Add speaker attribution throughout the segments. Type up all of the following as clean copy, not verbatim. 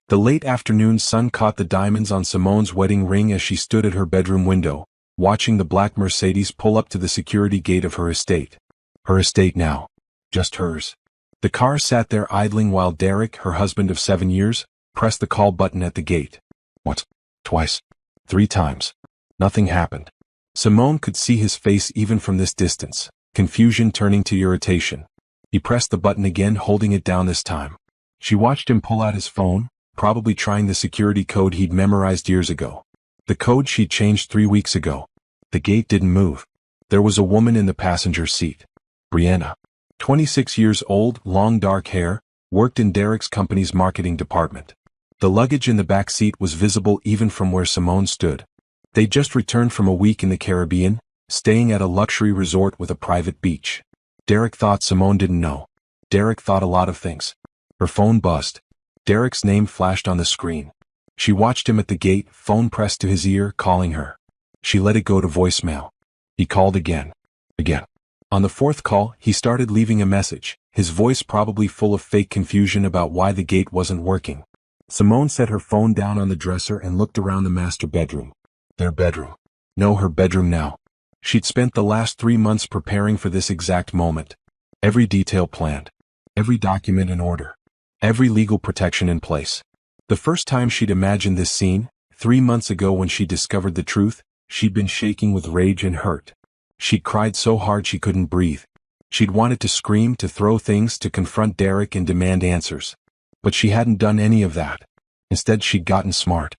Speaker 1: The late afternoon sun caught the diamonds on Simone's wedding ring as she stood at her bedroom window, watching the black Mercedes pull up to the security gate of her estate. Her estate now. Just hers. The car sat there idling while Derek, her husband of 7 years, pressed the call button at the gate. Once. Twice. 3 times. Nothing happened. Simone could see his face even from this distance, confusion turning to irritation. He pressed the button again, holding it down this time. She watched him pull out his phone, probably trying the security code he'd memorized years ago. The code she'd changed 3 weeks ago. The gate didn't move. There was a woman in the passenger seat. Brianna. 26 years old, long dark hair, worked in Derek's company's marketing department. The luggage in the back seat was visible even from where Simone stood. They'd just returned from a week in the Caribbean, staying at a luxury resort with a private beach. Derek thought Simone didn't know. Derek thought a lot of things. Her phone buzzed. Derek's name flashed on the screen. She watched him at the gate, phone pressed to his ear, calling her. She let it go to voicemail. He called again. Again. On the 4th call, he started leaving a message, his voice probably full of fake confusion about why the gate wasn't working. Simone set her phone down on the dresser and looked around the master bedroom. Their bedroom. No, her bedroom now. She'd spent the last 3 months preparing for this exact moment. Every detail planned. Every document in order. Every legal protection in place. The first time she'd imagined this scene, 3 months ago when she discovered the truth, she'd been shaking with rage and hurt. She'd cried so hard she couldn't breathe. She'd wanted to scream, to throw things, to confront Derek and demand answers. But she hadn't done any of that. Instead, she'd gotten smart.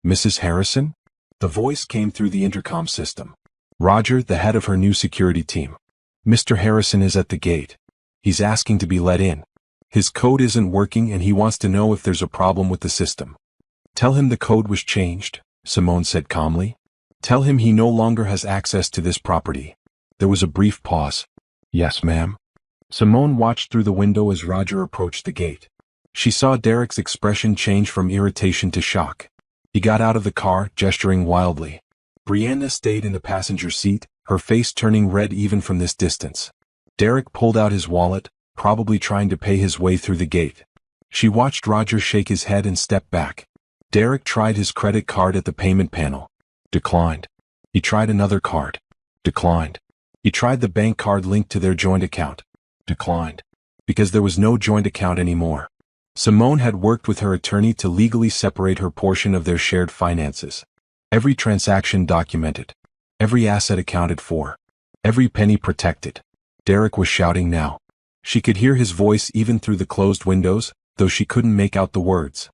Speaker 1: Mrs. Harrison? The voice came through the intercom system. Roger, the head of her new security team. Mr. Harrison is at the gate. He's asking to be let in. His code isn't working and he wants to know if there's a problem with the system. Tell him the code was changed, Simone said calmly. Tell him he no longer has access to this property. There was a brief pause. Yes, ma'am. Simone watched through the window as Roger approached the gate. She saw Derek's expression change from irritation to shock. He got out of the car, gesturing wildly. Brianna stayed in the passenger seat, her face turning red even from this distance. Derek pulled out his wallet, probably trying to pay his way through the gate. She watched Roger shake his head and step back. Derek tried his credit card at the payment panel. Declined. He tried another card. Declined. He tried the bank card linked to their joint account. Declined. Because there was no joint account anymore. Simone had worked with her attorney to legally separate her portion of their shared finances. Every transaction documented. Every asset accounted for. Every penny protected. Derek was shouting now. She could hear his voice even through the closed windows, though she couldn't make out the words.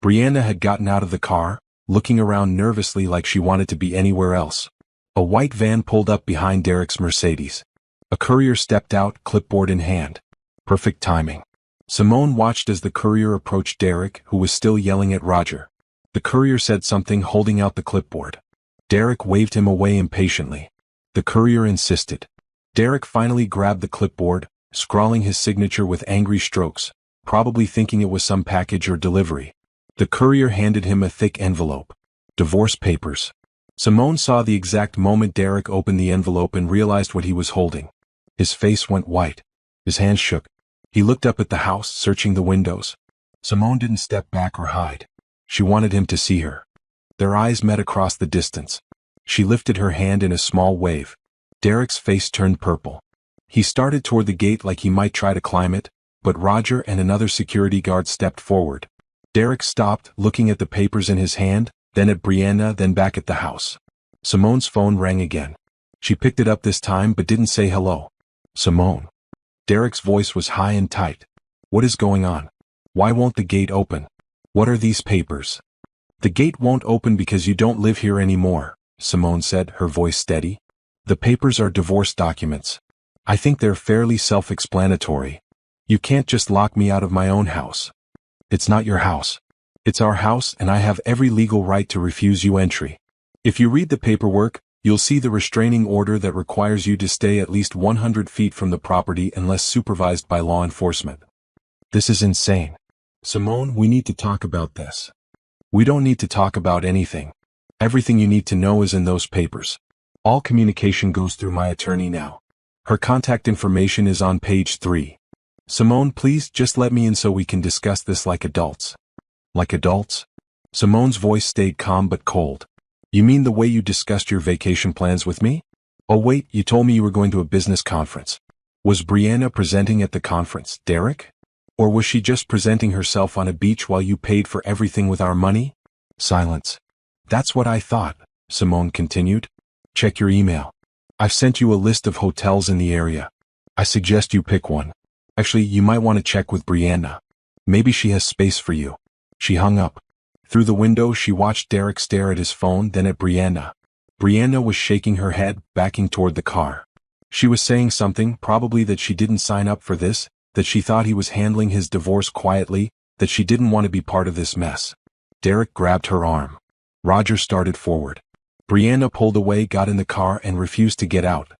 Speaker 1: Brianna had gotten out of the car, looking around nervously like she wanted to be anywhere else. A white van pulled up behind Derek's Mercedes. A courier stepped out, clipboard in hand. Perfect timing. Simone watched as the courier approached Derek, who was still yelling at Roger. The courier said something, holding out the clipboard. Derek waved him away impatiently. The courier insisted. Derek finally grabbed the clipboard, scrawling his signature with angry strokes, probably thinking it was some package or delivery. The courier handed him a thick envelope. Divorce papers. Simone saw the exact moment Derek opened the envelope and realized what he was holding. His face went white. His hands shook. He looked up at the house, searching the windows. Simone didn't step back or hide. She wanted him to see her. Their eyes met across the distance. She lifted her hand in a small wave. Derek's face turned purple. He started toward the gate like he might try to climb it, but Roger and another security guard stepped forward. Derek stopped, looking at the papers in his hand, then at Brianna, then back at the house. Simone's phone rang again. She picked it up this time but didn't say hello. Simone. Derek's voice was high and tight. What is going on? Why won't the gate open? What are these papers? The gate won't open because you don't live here anymore, Simone said, her voice steady. The papers are divorce documents. I think they're fairly self-explanatory. You can't just lock me out of my own house. It's not your house. It's our house and I have every legal right to refuse you entry. If you read the paperwork, you'll see the restraining order that requires you to stay at least 100 feet from the property unless supervised by law enforcement. This is insane. Simone, we need to talk about this. We don't need to talk about anything. Everything you need to know is in those papers. All communication goes through my attorney now. Her contact information is on page 3. Simone, please just let me in so we can discuss this like adults. Like adults? Simone's voice stayed calm but cold. You mean the way you discussed your vacation plans with me? Oh wait, you told me you were going to a business conference. Was Brianna presenting at the conference, Derek? Or was she just presenting herself on a beach while you paid for everything with our money? Silence. That's what I thought, Simone continued. Check your email. I've sent you a list of hotels in the area. I suggest you pick one. Actually, you might want to check with Brianna. Maybe she has space for you. She hung up. Through the window she watched Derek stare at his phone, then at Brianna. Brianna was shaking her head, backing toward the car. She was saying something, probably that she didn't sign up for this, that she thought he was handling his divorce quietly, that she didn't want to be part of this mess. Derek grabbed her arm. Roger started forward. Brianna pulled away, got in the car, and refused to get out.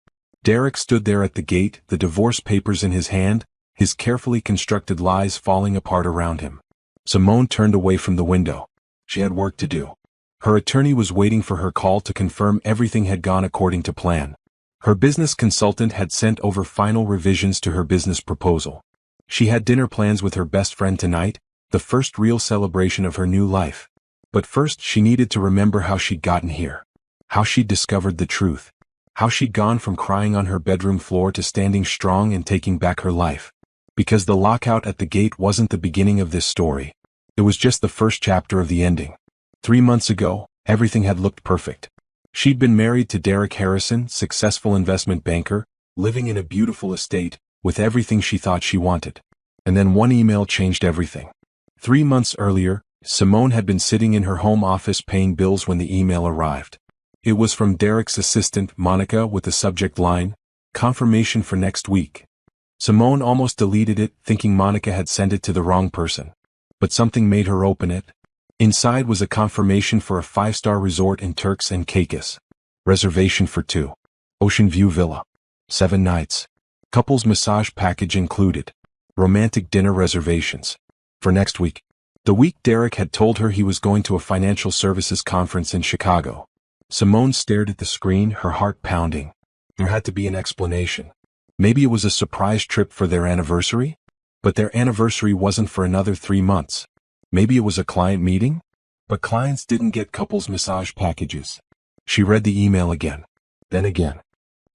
Speaker 1: Derek stood there at the gate, the divorce papers in his hand, his carefully constructed lies falling apart around him. Simone turned away from the window. She had work to do. Her attorney was waiting for her call to confirm everything had gone according to plan. Her business consultant had sent over final revisions to her business proposal. She had dinner plans with her best friend tonight, the first real celebration of her new life. But first she needed to remember how she'd gotten here. How she'd discovered the truth. How she'd gone from crying on her bedroom floor to standing strong and taking back her life. Because the lockout at the gate wasn't the beginning of this story. It was just the first chapter of the ending. 3 months ago, everything had looked perfect. She'd been married to Derek Harrison, successful investment banker, living in a beautiful estate, with everything she thought she wanted. And then one email changed everything. 3 months earlier, Simone had been sitting in her home office paying bills when the email arrived. It was from Derek's assistant, Monica, with the subject line, "Confirmation for next week." Simone almost deleted it, thinking Monica had sent it to the wrong person. But something made her open it. Inside was a confirmation for a 5-star resort in Turks and Caicos. Reservation for 2. Ocean View Villa. 7 nights. Couples massage package included. Romantic dinner reservations. For next week. The week Derek had told her he was going to a financial services conference in Chicago. Simone stared at the screen, her heart pounding. There had to be an explanation. Maybe it was a surprise trip for their anniversary? But their anniversary wasn't for another 3 months. Maybe it was a client meeting? But clients didn't get couples massage packages. She read the email again. Then again.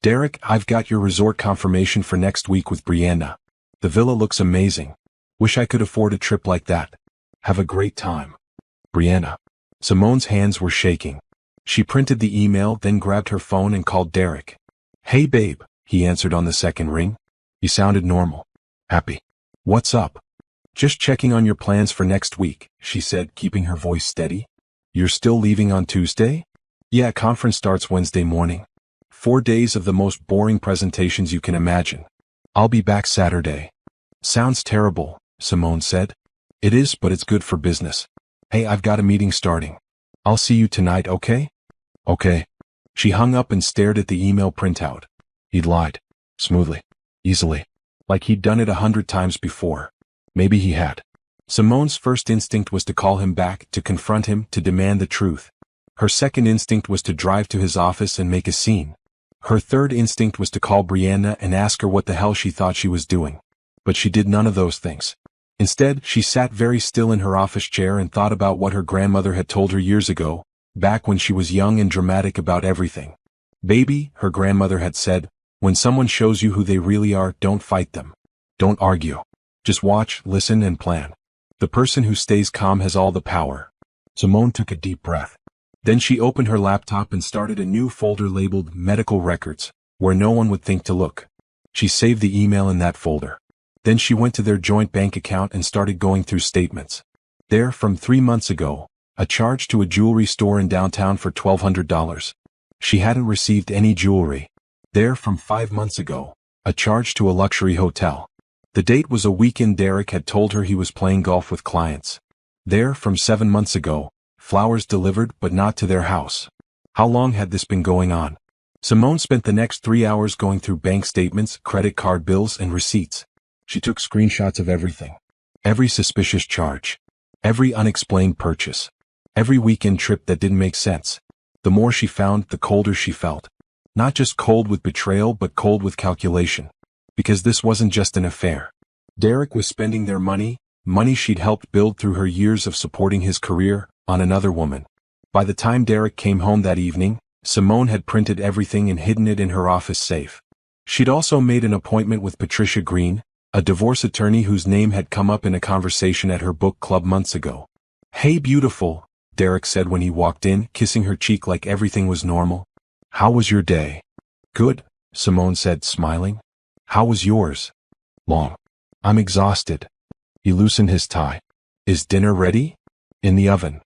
Speaker 1: Derek, I've got your resort confirmation for next week with Brianna. The villa looks amazing. Wish I could afford a trip like that. Have a great time. Brianna. Simone's hands were shaking. She printed the email, then grabbed her phone and called Derek. Hey babe, he answered on the second ring. He sounded normal. Happy. What's up? Just checking on your plans for next week, she said, keeping her voice steady. You're still leaving on Tuesday? Yeah, conference starts Wednesday morning. 4 days of the most boring presentations you can imagine. I'll be back Saturday. Sounds terrible, Simone said. It is, but it's good for business. Hey, I've got a meeting starting. I'll see you tonight, okay? Okay. She hung up and stared at the email printout. He'd lied. Smoothly. Easily. Like he'd done it 100 times before. Maybe he had. Simone's first instinct was to call him back, to confront him, to demand the truth. Her second instinct was to drive to his office and make a scene. Her third instinct was to call Brianna and ask her what the hell she thought she was doing. But she did none of those things. Instead, she sat very still in her office chair and thought about what her grandmother had told her years ago, back when she was young and dramatic about everything. Baby, her grandmother had said, when someone shows you who they really are, don't fight them. Don't argue. Just watch, listen, and plan. The person who stays calm has all the power. Simone took a deep breath. Then she opened her laptop and started a new folder labeled Medical Records, where no one would think to look. She saved the email in that folder. Then she went to their joint bank account and started going through statements. There, from 3 months ago, a charge to a jewelry store in downtown for $1,200. She hadn't received any jewelry. There, from 5 months ago, a charge to a luxury hotel. The date was a weekend Derek had told her he was playing golf with clients. There, from 7 months ago, flowers delivered but not to their house. How long had this been going on? Simone spent the next 3 hours going through bank statements, credit card bills, and receipts. She took screenshots of everything. Every suspicious charge. Every unexplained purchase. Every weekend trip that didn't make sense. The more she found, the colder she felt. Not just cold with betrayal, but cold with calculation. Because this wasn't just an affair. Derek was spending their money, money she'd helped build through her years of supporting his career, on another woman. By the time Derek came home that evening, Simone had printed everything and hidden it in her office safe. She'd also made an appointment with Patricia Green, a divorce attorney whose name had come up in a conversation at her book club months ago. "Hey beautiful," Derek said when he walked in, kissing her cheek like everything was normal. "How was your day?" "Good," Simone said, smiling. "How was yours?" "Long. I'm exhausted." He loosened his tie. "Is dinner ready?" "In the oven."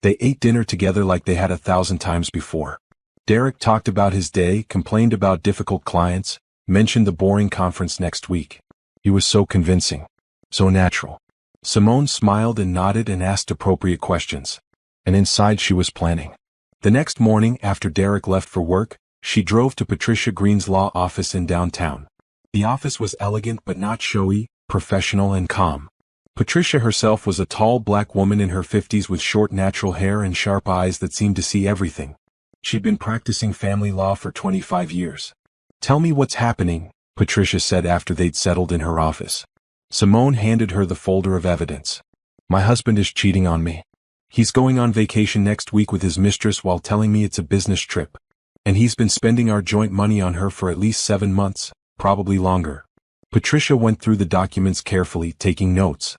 Speaker 1: They ate dinner together like they had 1,000 times before. Derek talked about his day, complained about difficult clients, mentioned the boring conference next week. He was so convincing. So natural. Simone smiled and nodded and asked appropriate questions. And inside she was planning. The next morning, after Derek left for work, she drove to Patricia Green's law office in downtown. The office was elegant but not showy, professional and calm. Patricia herself was a tall black woman in her 50s with short natural hair and sharp eyes that seemed to see everything. She'd been practicing family law for 25 years. "Tell me what's happening," Patricia said after they'd settled in her office. Simone handed her the folder of evidence. "My husband is cheating on me. He's going on vacation next week with his mistress while telling me it's a business trip. And he's been spending our joint money on her for at least 7 months, probably longer." Patricia went through the documents carefully, taking notes.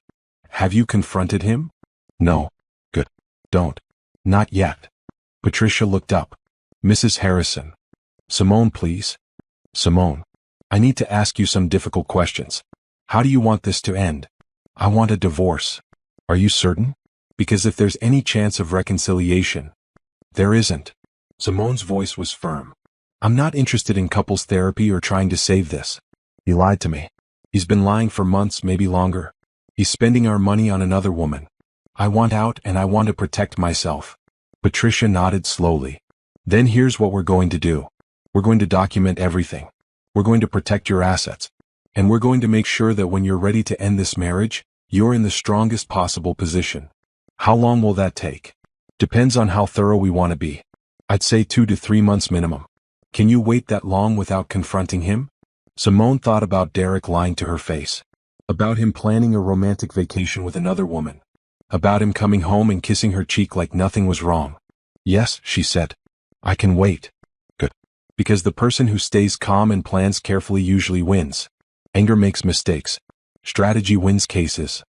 Speaker 1: "Have you confronted him?" "No." "Good. Don't." "Not yet." Patricia looked up. "Mrs. Harrison." "Simone, please." "Simone. I need to ask you some difficult questions. How do you want this to end?" "I want a divorce." "Are you certain? Because if there's any chance of reconciliation..." "There isn't." Simone's voice was firm. "I'm not interested in couples therapy or trying to save this. He lied to me. He's been lying for months, maybe longer. He's spending our money on another woman. I want out and I want to protect myself." Patricia nodded slowly. "Then here's what we're going to do. We're going to document everything. We're going to protect your assets. And we're going to make sure that when you're ready to end this marriage, you're in the strongest possible position. How long will that take? Depends on how thorough we want to be. I'd say 2 to 3 months minimum. Can you wait that long without confronting him?" Simone thought about Derek lying to her face. About him planning a romantic vacation with another woman. About him coming home and kissing her cheek like nothing was wrong. "Yes," she said. "I can wait." "Good. Because the person who stays calm and plans carefully usually wins. Anger makes mistakes. Strategy wins cases."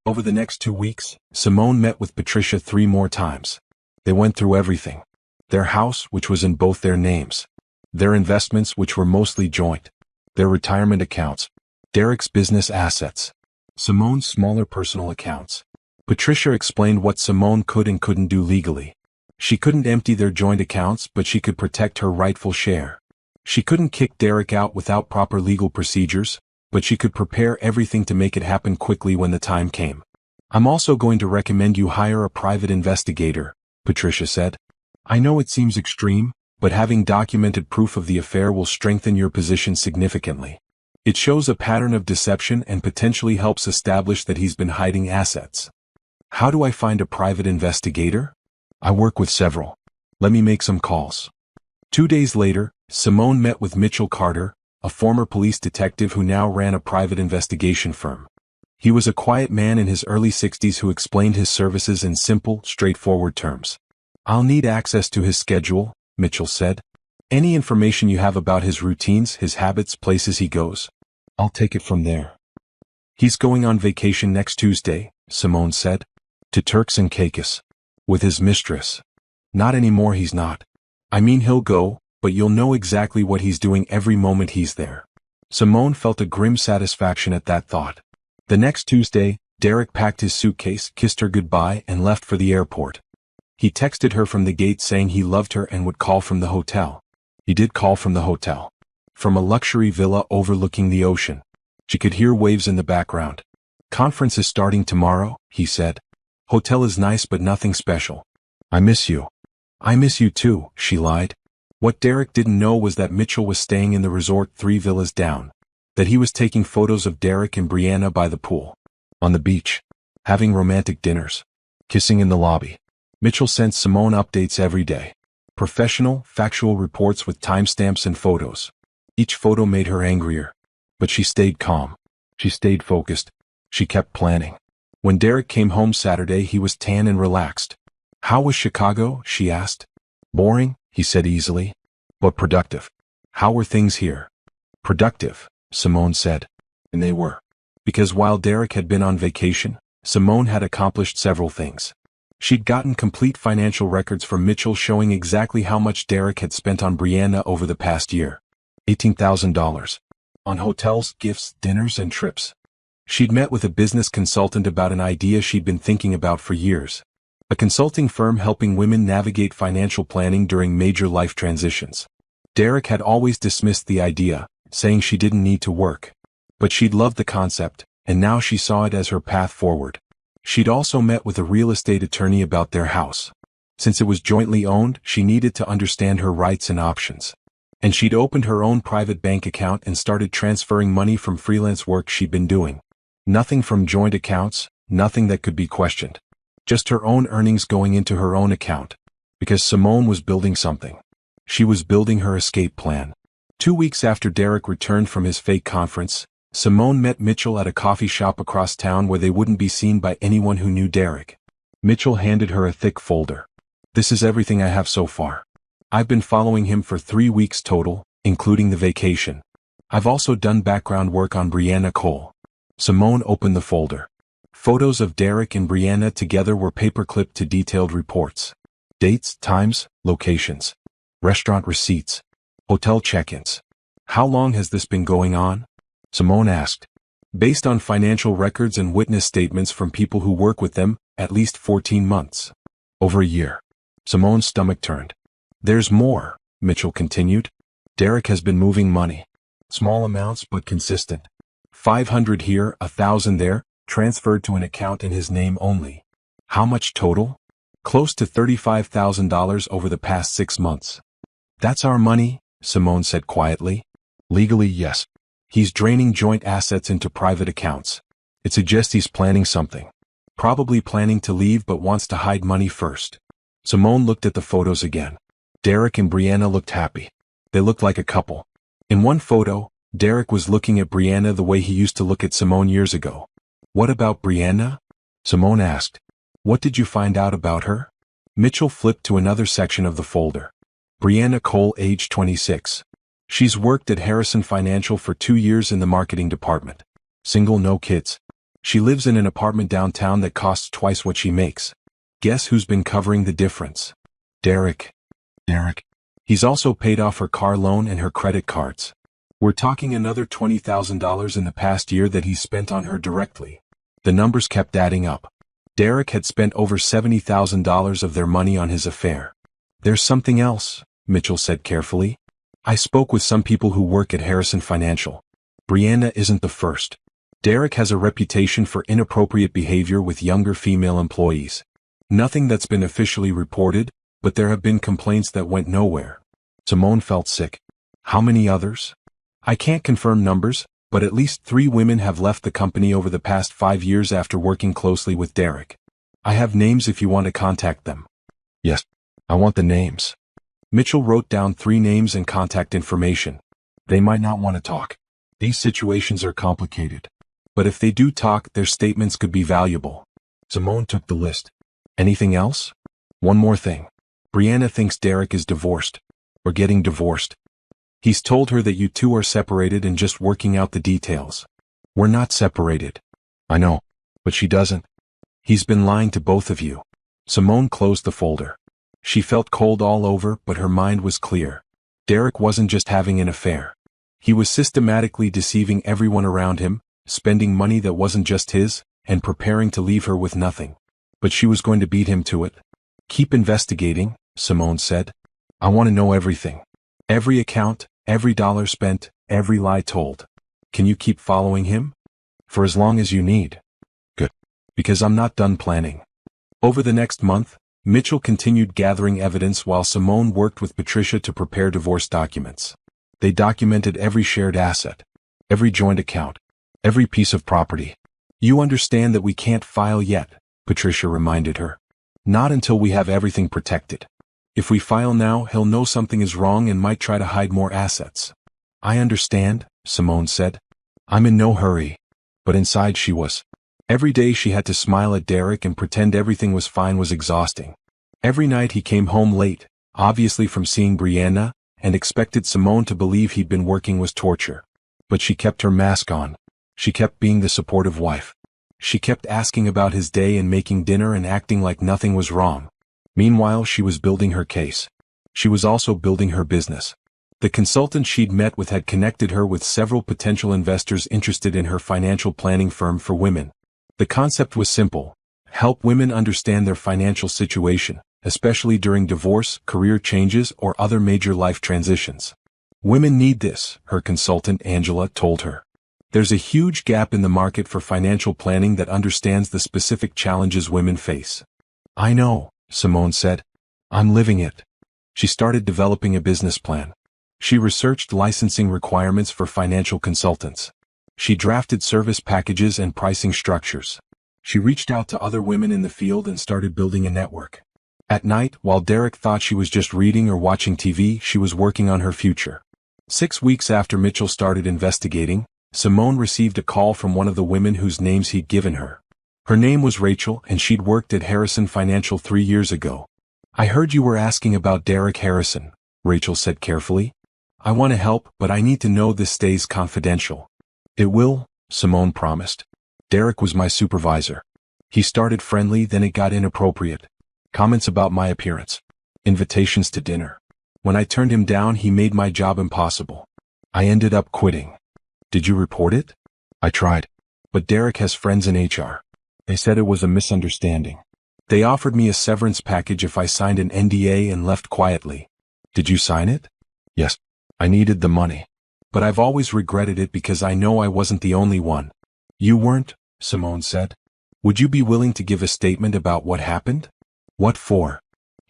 Speaker 1: Over the next 2 weeks, Simone met with Patricia 3 more times. They went through everything. Their house, which was in both their names. Their investments, which were mostly joint. Their retirement accounts. Derek's business assets. Simone's smaller personal accounts. Patricia explained what Simone could and couldn't do legally. She couldn't empty their joint accounts, but she could protect her rightful share. She couldn't kick Derek out without proper legal procedures, but she could prepare everything to make it happen quickly when the time came. "I'm also going to recommend you hire a private investigator," Patricia said. "I know it seems extreme, but having documented proof of the affair will strengthen your position significantly. It shows a pattern of deception and potentially helps establish that he's been hiding assets." "How do I find a private investigator?" "I work with several. Let me make some calls." 2 days later, Simone met with Mitchell Carter, a former police detective who now ran a private investigation firm. He was a quiet man in his early 60s who explained his services in simple, straightforward terms. "I'll need access to his schedule," Mitchell said. "Any information you have about his routines, his habits, places he goes. I'll take it from there." "He's going on vacation next Tuesday," Simone said. "To Turks and Caicos. With his mistress." "Not anymore, he's not. I mean he'll go, but you'll know exactly what he's doing every moment he's there." Simone felt a grim satisfaction at that thought. The next Tuesday, Derek packed his suitcase, kissed her goodbye, and left for the airport. He texted her from the gate saying he loved her and would call from the hotel. He did call from the hotel. From a luxury villa overlooking the ocean. She could hear waves in the background. "Conference is starting tomorrow," he said. "Hotel is nice but nothing special. I miss you." "I miss you too," she lied. What Derek didn't know was that Mitchell was staying in the resort 3 villas down. That he was taking photos of Derek and Brianna by the pool. On the beach. Having romantic dinners. Kissing in the lobby. Mitchell sent Simone updates every day. Professional, factual reports with timestamps and photos. Each photo made her angrier. But she stayed calm. She stayed focused. She kept planning. When Derek came home Saturday, he was tan and relaxed. "How was Chicago?" she asked. "Boring," he said easily. "But productive. How were things here?" "Productive," Simone said. And they were. Because while Derek had been on vacation, Simone had accomplished several things. She'd gotten complete financial records from Mitchell showing exactly how much Derek had spent on Brianna over the past year. $18,000. On hotels, gifts, dinners, and trips. She'd met with a business consultant about an idea she'd been thinking about for years. A consulting firm helping women navigate financial planning during major life transitions. Derek had always dismissed the idea, saying she didn't need to work. But she'd loved the concept, and now she saw it as her path forward. She'd also met with a real estate attorney about their house. Since it was jointly owned, she needed to understand her rights and options. And she'd opened her own private bank account and started transferring money from freelance work she'd been doing. Nothing from joint accounts, nothing that could be questioned. Just her own earnings going into her own account. Because Simone was building something. She was building her escape plan. 2 weeks after Derek returned from his fake conference, Simone met Mitchell at a coffee shop across town where they wouldn't be seen by anyone who knew Derek. Mitchell handed her a thick folder. "This is everything I have so far. I've been following him for 3 weeks total, including the vacation. I've also done background work on Brianna Cole." Simone opened the folder. Photos of Derek and Brianna together were paperclipped to detailed reports. Dates, times, locations. Restaurant receipts. Hotel check-ins. "How long has this been going on?" Simone asked. "Based on financial records and witness statements from people who work with them, at least 14 months. Over a year." Simone's stomach turned. "There's more," Mitchell continued. "Derek has been moving money. Small amounts but consistent. 500 here, 1,000 there, transferred to an account in his name only. How much total? Close to $35,000 over the past 6 months. That's our money," Simone said quietly. "Legally, yes. He's draining joint assets into private accounts. It suggests he's planning something. Probably planning to leave but wants to hide money first." Simone looked at the photos again. Derek and Brianna looked happy. They looked like a couple. In one photo, Derek was looking at Brianna the way he used to look at Simone years ago. "What about Brianna?" Simone asked. "What did you find out about her?" Mitchell flipped to another section of the folder. Brianna Cole, age 26. She's worked at Harrison Financial for 2 years in the marketing department. Single, no kids. She lives in an apartment downtown that costs twice what she makes. Guess who's been covering the difference? Derek. Derek. He's also paid off her car loan and her credit cards. We're talking another $20,000 in the past year that he spent on her directly. The numbers kept adding up. Derek had spent over $70,000 of their money on his affair. "There's something else," Mitchell said carefully. "I spoke with some people who work at Harrison Financial. Brianna isn't the first. Derek has a reputation for inappropriate behavior with younger female employees. Nothing that's been officially reported, but there have been complaints that went nowhere." Simone felt sick. "How many others?" "I can't confirm numbers, but at least 3 women have left the company over the past 5 years after working closely with Derek. I have names if you want to contact them." "Yes, I want the names." Mitchell wrote down 3 names and contact information. "They might not want to talk. These situations are complicated. But if they do talk, their statements could be valuable." Simone took the list. "Anything else?" "One more thing. Brianna thinks Derek is divorced. Or getting divorced. He's told her that you two are separated and just working out the details." "We're not separated." "I know. But she doesn't." "He's been lying to both of you." Simone closed the folder. She felt cold all over, but her mind was clear. Derek wasn't just having an affair. He was systematically deceiving everyone around him, spending money that wasn't just his, and preparing to leave her with nothing. But she was going to beat him to it. "Keep investigating," Simone said. "I want to know everything. Every account, every dollar spent, every lie told. Can you keep following him?" "For as long as you need." "Good. Because I'm not done planning." Over the next month, Mitchell continued gathering evidence while Simone worked with Patricia to prepare divorce documents. They documented every shared asset, every joint account, every piece of property. "You understand that we can't file yet," Patricia reminded her. "Not until we have everything protected. If we file now, he'll know something is wrong and might try to hide more assets." "I understand," Simone said. "I'm in no hurry." But inside she was. Every day she had to smile at Derek and pretend everything was fine was exhausting. Every night he came home late, obviously from seeing Brianna, and expected Simone to believe he'd been working was torture. But she kept her mask on. She kept being the supportive wife. She kept asking about his day and making dinner and acting like nothing was wrong. Meanwhile, she was building her case. She was also building her business. The consultant she'd met with had connected her with several potential investors interested in her financial planning firm for women. The concept was simple: help women understand their financial situation, especially during divorce, career changes, or other major life transitions. Women need this, her consultant Angela told her. There's a huge gap in the market for financial planning that understands the specific challenges women face. I know, Simone said. I'm living it. She started developing a business plan. She researched licensing requirements for financial consultants. She drafted service packages and pricing structures. She reached out to other women in the field and started building a network. At night, while Derek thought she was just reading or watching TV, she was working on her future. 6 weeks after Mitchell started investigating, Simone received a call from one of the women whose names he'd given her. Her name was Rachel, and she'd worked at Harrison Financial 3 years ago. I heard you were asking about Derek Harrison, Rachel said carefully. I want to help, but I need to know this stays confidential. It will, Simone promised. Derek was my supervisor. He started friendly, then it got inappropriate. Comments about my appearance. Invitations to dinner. When I turned him down, he made my job impossible. I ended up quitting. Did you report it? I tried. But Derek has friends in HR. They said it was a misunderstanding. They offered me a severance package if I signed an NDA and left quietly. Did you sign it? Yes. I needed the money. But I've always regretted it because I know I wasn't the only one. You weren't, Simone said. Would you be willing to give a statement about what happened? What for?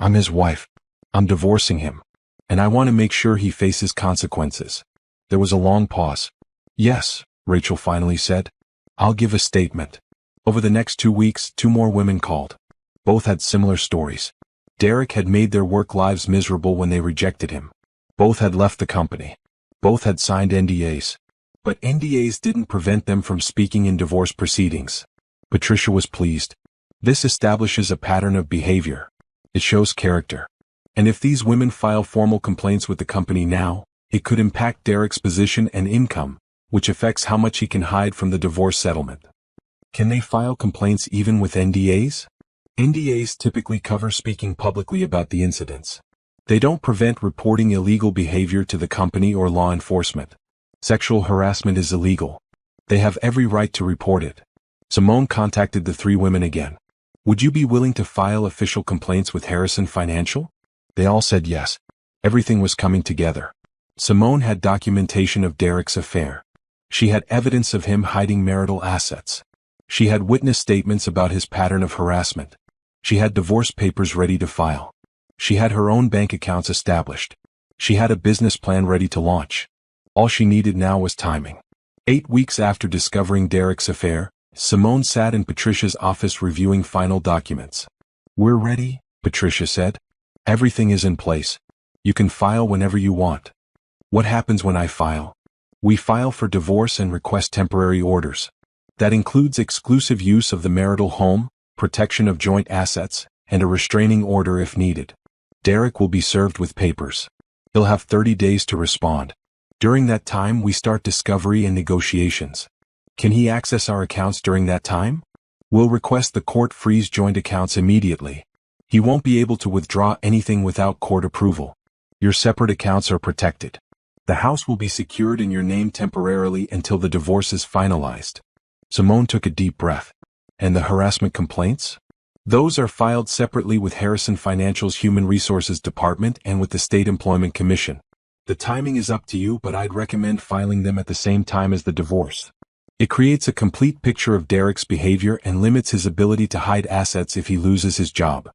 Speaker 1: I'm his wife. I'm divorcing him. And I want to make sure he faces consequences. There was a long pause. Yes, Rachel finally said. I'll give a statement. Over the next 2 weeks, 2 more women called. Both had similar stories. Derek had made their work lives miserable when they rejected him. Both had left the company. Both had signed NDAs. But NDAs didn't prevent them from speaking in divorce proceedings. Patricia was pleased. This establishes a pattern of behavior. It shows character. And if these women file formal complaints with the company now, it could impact Derek's position and income, which affects how much he can hide from the divorce settlement. Can they file complaints even with NDAs? NDAs typically cover speaking publicly about the incidents. They don't prevent reporting illegal behavior to the company or law enforcement. Sexual harassment is illegal. They have every right to report it. Simone contacted the 3 women again. Would you be willing to file official complaints with Harrison Financial? They all said yes. Everything was coming together. Simone had documentation of Derek's affair. She had evidence of him hiding marital assets. She had witness statements about his pattern of harassment. She had divorce papers ready to file. She had her own bank accounts established. She had a business plan ready to launch. All she needed now was timing. 8 weeks after discovering Derek's affair, Simone sat in Patricia's office reviewing final documents. We're ready, Patricia said. Everything is in place. You can file whenever you want. What happens when I file? We file for divorce and request temporary orders. That includes exclusive use of the marital home, protection of joint assets, and a restraining order if needed. Derek will be served with papers. He'll have 30 days to respond. During that time, we start discovery and negotiations. Can he access our accounts during that time? We'll request the court freeze joint accounts immediately. He won't be able to withdraw anything without court approval. Your separate accounts are protected. The house will be secured in your name temporarily until the divorce is finalized. Simone took a deep breath. And the harassment complaints? Those are filed separately with Harrison Financial's Human Resources Department and with the State Employment Commission. The timing is up to you, but I'd recommend filing them at the same time as the divorce. It creates a complete picture of Derek's behavior and limits his ability to hide assets if he loses his job.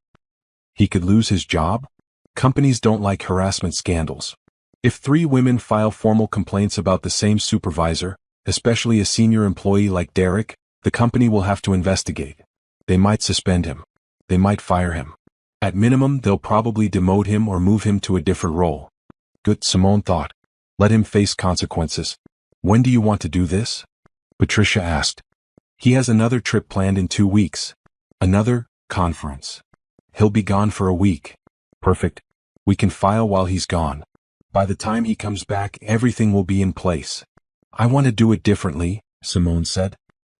Speaker 1: He could lose his job? Companies don't like harassment scandals. If 3 women file formal complaints about the same supervisor, especially a senior employee like Derek, the company will have to investigate. They might suspend him. They might fire him. At minimum, they'll probably demote him or move him to a different role. Good, Simone thought. Let him face consequences. When do you want to do this? Patricia asked. He has another trip planned in 2 weeks. Another conference. He'll be gone for a week. Perfect. We can file while he's gone. By the time he comes back, everything will be in place. I want to do it differently, Simone said.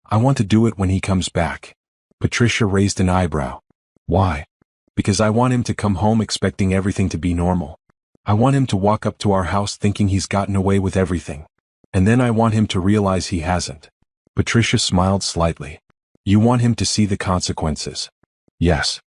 Speaker 1: I want to do it when he comes back. Patricia raised an eyebrow. Why? Because I want him to come home expecting everything to be normal. I want him to walk up to our house thinking he's gotten away with everything. And then I want him to realize he hasn't. Patricia smiled slightly. You want him to see the consequences? Yes.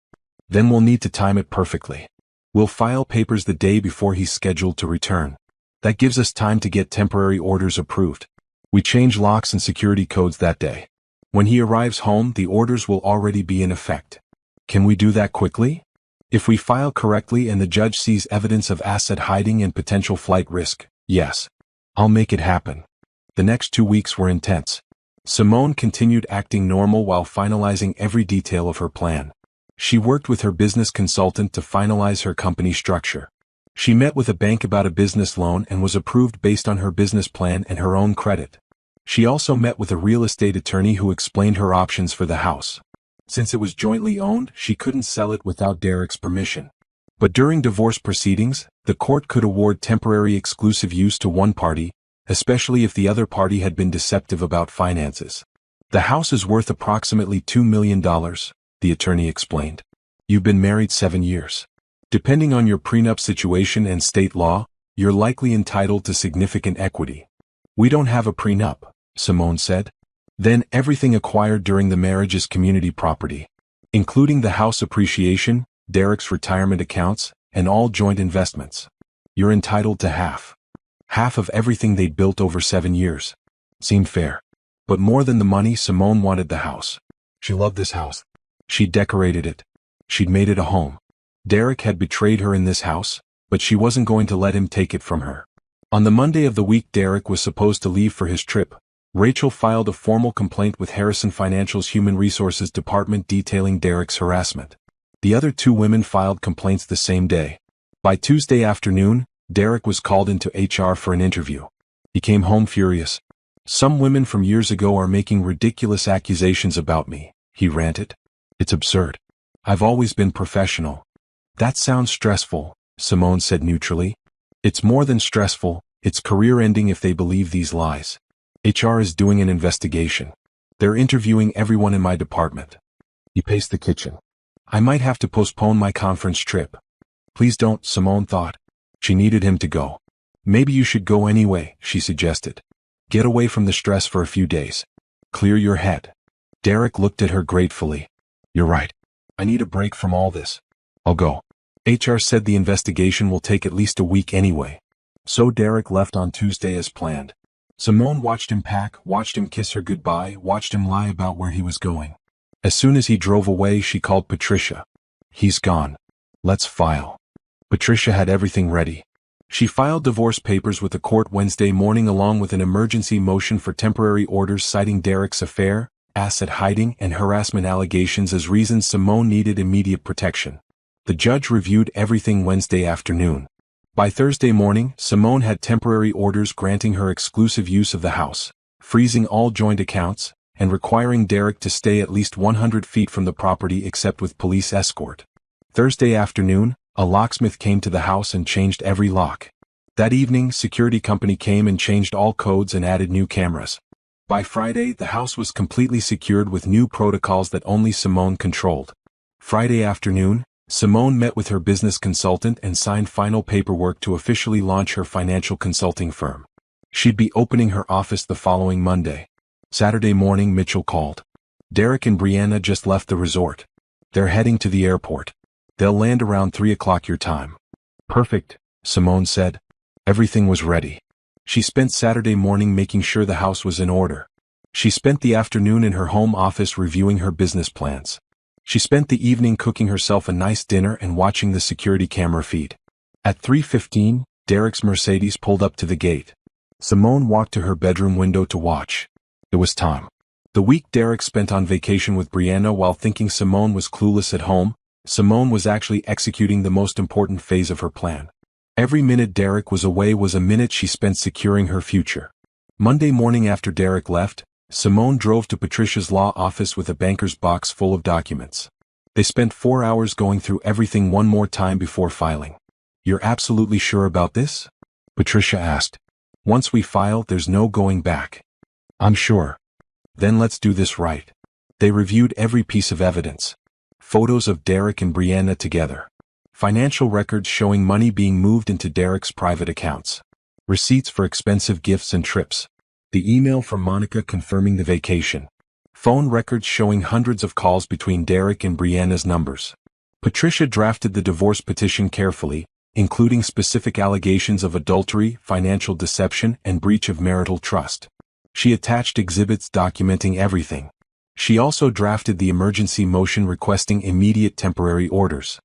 Speaker 1: Then we'll need to time it perfectly. We'll file papers the day before he's scheduled to return. That gives us time to get temporary orders approved. We change locks and security codes that day. When he arrives home, the orders will already be in effect. Can we do that quickly? If we file correctly and the judge sees evidence of asset hiding and potential flight risk, yes. I'll make it happen. The next 2 weeks were intense. Simone continued acting normal while finalizing every detail of her plan. She worked with her business consultant to finalize her company structure. She met with a bank about a business loan and was approved based on her business plan and her own credit. She also met with a real estate attorney who explained her options for the house. Since it was jointly owned, she couldn't sell it without Derek's permission. But during divorce proceedings, the court could award temporary exclusive use to one party, especially if the other party had been deceptive about finances. The house is worth approximately $2 million, the attorney explained. You've been married 7 years. Depending on your prenup situation and state law, you're likely entitled to significant equity. We don't have a prenup, Simone said. Then everything acquired during the marriage is community property, including the house appreciation, Derek's retirement accounts, and all joint investments. You're entitled to half. Half of everything they'd built over 7 years. Seemed fair. But more than the money, Simone wanted the house. She loved this house. She'd decorated it. She'd made it a home. Derek had betrayed her in this house, but she wasn't going to let him take it from her. On the Monday of the week Derek was supposed to leave for his trip, Rachel filed a formal complaint with Harrison Financial's Human Resources Department detailing Derek's harassment. The other 2 women filed complaints the same day. By Tuesday afternoon, Derek was called into HR for an interview. He came home furious. Some women from years ago are making ridiculous accusations about me, he ranted. It's absurd. I've always been professional. That sounds stressful, Simone said neutrally. It's more than stressful, it's career-ending if they believe these lies. HR is doing an investigation. They're interviewing everyone in my department. He paced the kitchen. I might have to postpone my conference trip. Please don't, Simone thought. She needed him to go. Maybe you should go anyway, she suggested. Get away from the stress for a few days. Clear your head. Derek looked at her gratefully. You're right. I need a break from all this. I'll go. HR said the investigation will take at least a week anyway. So Derek left on Tuesday as planned. Simone watched him pack, watched him kiss her goodbye, watched him lie about where he was going. As soon as he drove away, she called Patricia. He's gone. Let's file. Patricia had everything ready. She filed divorce papers with the court Wednesday morning along with an emergency motion for temporary orders citing Derek's affair, asset hiding, and harassment allegations as reasons Simone needed immediate protection. The judge reviewed everything Wednesday afternoon. By Thursday morning, Simone had temporary orders granting her exclusive use of the house, freezing all joint accounts, and requiring Derek to stay at least 100 feet from the property except with police escort. Thursday afternoon, a locksmith came to the house and changed every lock. That evening, security company came and changed all codes and added new cameras. By Friday, the house was completely secured with new protocols that only Simone controlled. Friday afternoon, Simone met with her business consultant and signed final paperwork to officially launch her financial consulting firm. She'd be opening her office the following Monday. Saturday morning, Mitchell called. Derek and Brianna just left the resort. They're heading to the airport. They'll land around 3 o'clock your time. Perfect, Simone said. Everything was ready. She spent Saturday morning making sure the house was in order. She spent the afternoon in her home office reviewing her business plans. She spent the evening cooking herself a nice dinner and watching the security camera feed. At 3:15, Derek's Mercedes pulled up to the gate. Simone walked to her bedroom window to watch. It was time. The week Derek spent on vacation with Brianna while thinking Simone was clueless at home, Simone was actually executing the most important phase of her plan. Every minute Derek was away was a minute she spent securing her future. Monday morning after Derek left, Simone drove to Patricia's law office with a banker's box full of documents. They spent 4 hours going through everything one more time before filing. "You're absolutely sure about this?" Patricia asked. "Once we file, there's no going back." "I'm sure." "Then let's do this right." They reviewed every piece of evidence. Photos of Derek and Brianna together. Financial records showing money being moved into Derek's private accounts. Receipts for expensive gifts and trips. The email from Monica confirming the vacation. Phone records showing hundreds of calls between Derek and Brianna's numbers. Patricia drafted the divorce petition carefully, including specific allegations of adultery, financial deception, and breach of marital trust. She attached exhibits documenting everything. She also drafted the emergency motion requesting immediate temporary orders.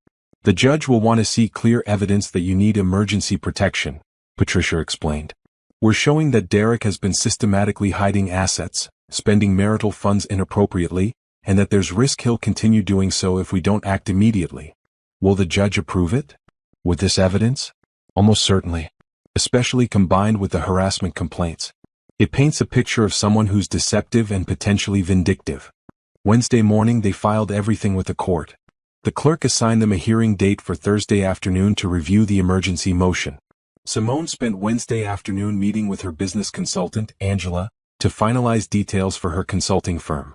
Speaker 1: "The judge will want to see clear evidence that you need emergency protection," Patricia explained. "We're showing that Derek has been systematically hiding assets, spending marital funds inappropriately, and that there's risk he'll continue doing so if we don't act immediately. Will the judge approve it? With this evidence? Almost certainly. Especially combined with the harassment complaints. It paints a picture of someone who's deceptive and potentially vindictive." Wednesday morning they filed everything with the court. The clerk assigned them a hearing date for Thursday afternoon to review the emergency motion. Simone spent Wednesday afternoon meeting with her business consultant, Angela, to finalize details for her consulting firm.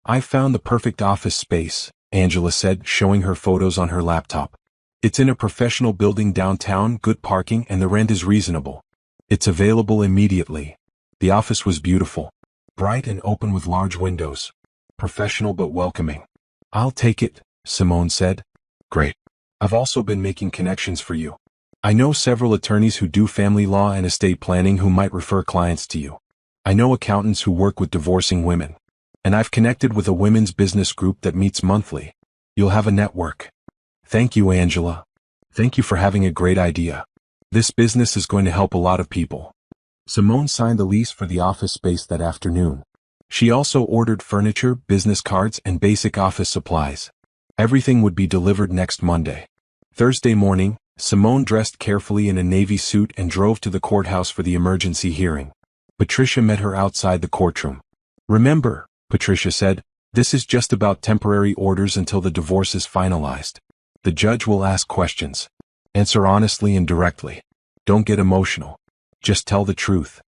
Speaker 1: "I found the perfect office space," Angela said, showing her photos on her laptop. "It's in a professional building downtown, good parking, and the rent is reasonable. It's available immediately." The office was beautiful. Bright and open with large windows. Professional but welcoming. "I'll take it," Simone said. "Great. I've also been making connections for you. I know several attorneys who do family law and estate planning who might refer clients to you. I know accountants who work with divorcing women. And I've connected with a women's business group that meets monthly. You'll have a network." "Thank you, Angela. Thank you for having a great idea. This business is going to help a lot of people." Simone signed the lease for the office space that afternoon. She also ordered furniture, business cards, and basic office supplies. Everything would be delivered next Monday. Thursday morning, Simone dressed carefully in a navy suit and drove to the courthouse for the emergency hearing. Patricia met her outside the courtroom. "Remember," Patricia said, "this is just about temporary orders until the divorce is finalized. The judge will ask questions. Answer honestly and directly. Don't get emotional. Just tell the truth."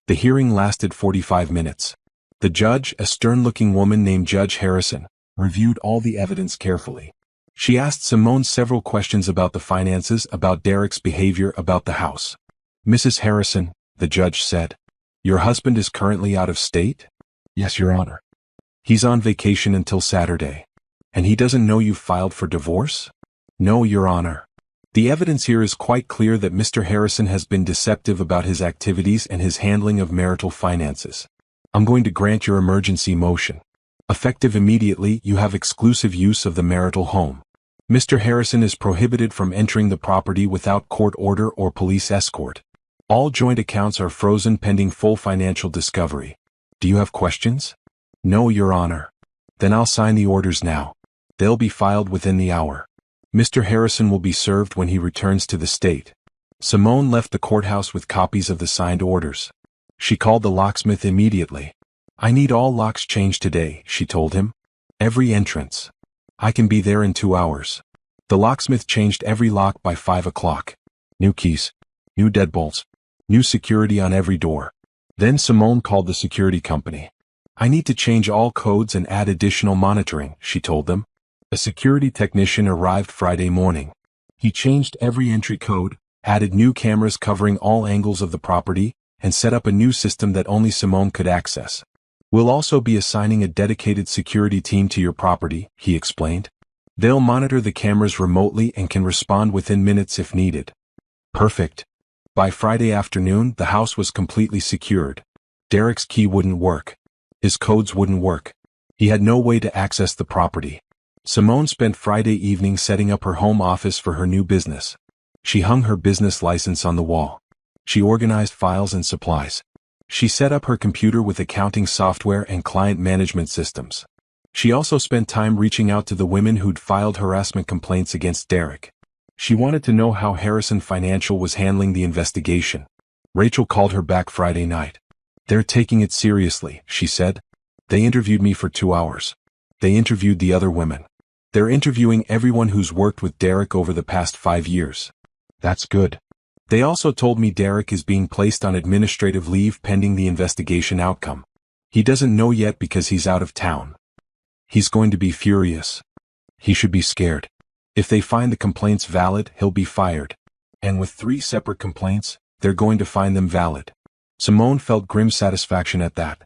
Speaker 1: The hearing lasted 45 minutes. The judge, a stern-looking woman named Judge Harrison, reviewed all the evidence carefully. She asked Simone several questions about the finances, about Derek's behavior, about the house. "Mrs. Harrison," the judge said, "your husband is currently out of state?" "Yes, Your Honor." "He's on vacation until Saturday. And he doesn't know you filed for divorce?" "No, Your Honor. The evidence here is quite clear that Mr. Harrison has been deceptive about his activities and his handling of marital finances. I'm going to grant your emergency motion. Effective immediately, you have exclusive use of the marital home. Mr. Harrison is prohibited from entering the property without court order or police escort. All joint accounts are frozen pending full financial discovery. Do you have questions?" "No, Your Honor." "Then I'll sign the orders now. They'll be filed within the hour. Mr. Harrison will be served when he returns to the state." Simone left the courthouse with copies of the signed orders. She called the locksmith immediately. "I need all locks changed today," she told him. "Every entrance. I can be there in 2 hours." The locksmith changed every lock by 5 o'clock. New keys. New deadbolts. New security on every door. Then Simone called the security company. "I need to change all codes and add additional monitoring," she told them. A security technician arrived Friday morning. He changed every entry code, added new cameras covering all angles of the property, and set up a new system that only Simone could access. "We'll also be assigning a dedicated security team to your property," he explained. "They'll monitor the cameras remotely and can respond within minutes if needed." Perfect. By Friday afternoon, the house was completely secured. Derek's key wouldn't work. His codes wouldn't work. He had no way to access the property. Simone spent Friday evening setting up her home office for her new business. She hung her business license on the wall. She organized files and supplies. She set up her computer with accounting software and client management systems. She also spent time reaching out to the women who'd filed harassment complaints against Derek. She wanted to know how Harrison Financial was handling the investigation. Rachel called her back Friday night. They're taking it seriously, she said. They interviewed me for 2 hours. They interviewed the other women. They're interviewing everyone who's worked with Derek over the past 5 years. That's good. They also told me Derek is being placed on administrative leave pending the investigation outcome. He doesn't know yet because he's out of town. He's going to be furious. He should be scared. If they find the complaints valid, he'll be fired. And with 3 separate complaints, they're going to find them valid. Simone felt grim satisfaction at that.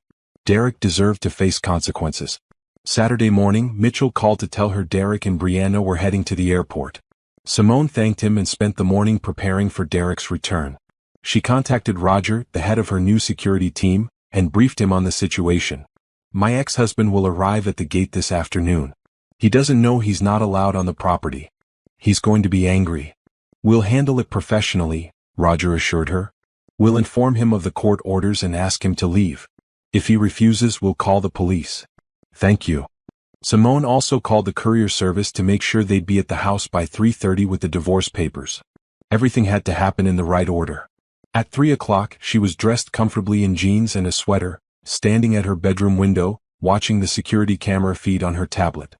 Speaker 1: Derek deserved to face consequences. Saturday morning, Mitchell called to tell her Derek and Brianna were heading to the airport. Simone thanked him and spent the morning preparing for Derek's return. She contacted Roger, the head of her new security team, and briefed him on the situation. My ex-husband will arrive at the gate this afternoon. He doesn't know he's not allowed on the property. He's going to be angry. We'll handle it professionally, Roger assured her. We'll inform him of the court orders and ask him to leave. If he refuses, we'll call the police. Thank you. Simone also called the courier service to make sure they'd be at the house by 3:30 with the divorce papers. Everything had to happen in the right order. At 3 o'clock, she was dressed comfortably in jeans and a sweater, standing at her bedroom window, watching the security camera feed on her tablet.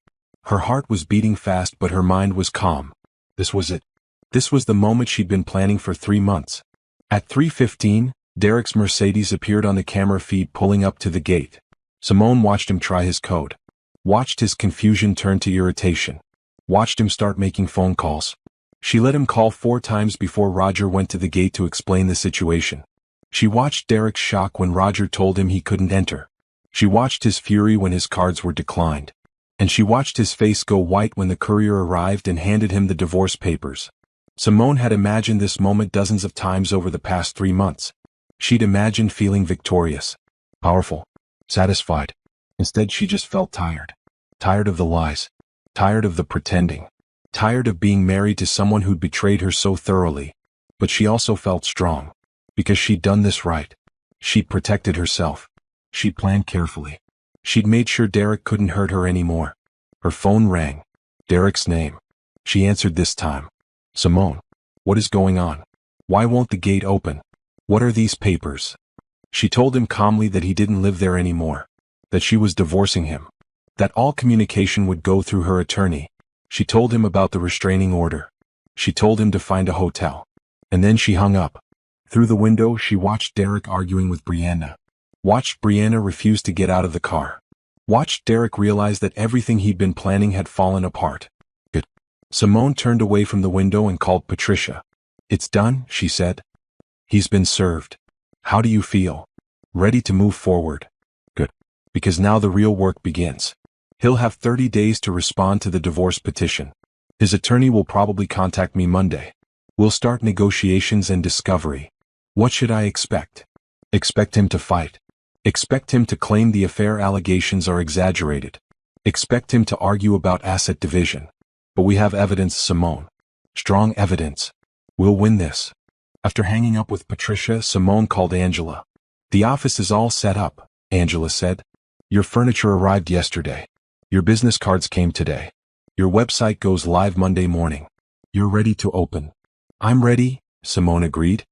Speaker 1: Her heart was beating fast, but her mind was calm. This was it. This was the moment she'd been planning for 3 months. At 3:15, Derek's Mercedes appeared on the camera feed pulling up to the gate. Simone watched him try his code. Watched his confusion turn to irritation. Watched him start making phone calls. She let him call 4 times before Roger went to the gate to explain the situation. She watched Derek's shock when Roger told him he couldn't enter. She watched his fury when his cards were declined. And she watched his face go white when the courier arrived and handed him the divorce papers. Simone had imagined this moment dozens of times over the past 3 months. She'd imagined feeling victorious, powerful, satisfied. Instead, she just felt tired. Tired of the lies. Tired of the pretending. Tired of being married to someone who'd betrayed her so thoroughly. But she also felt strong. Because she'd done this right. She'd protected herself. She'd planned carefully. She'd made sure Derek couldn't hurt her anymore. Her phone rang. Derek's name. She answered this time. Simone. What is going on? Why won't the gate open? What are these papers? She told him calmly that he didn't live there anymore. That she was divorcing him. That all communication would go through her attorney. She told him about the restraining order. She told him to find a hotel. And then she hung up. Through the window, she watched Derek arguing with Brianna. Watched Brianna refuse to get out of the car. Watched Derek realize that everything he'd been planning had fallen apart. Good. Simone turned away from the window and called Patricia. It's done, she said. He's been served. How do you feel? Ready to move forward. Good. Because now the real work begins. He'll have 30 days to respond to the divorce petition. His attorney will probably contact me Monday. We'll start negotiations and discovery. What should I expect? Expect him to fight. Expect him to claim the affair allegations are exaggerated. Expect him to argue about asset division. But we have evidence, Simone. Strong evidence. We'll win this. After hanging up with Patricia, Simone called Angela. The office is all set up, Angela said. Your furniture arrived yesterday. Your business cards came today. Your website goes live Monday morning. You're ready to open. I'm ready, Simone agreed.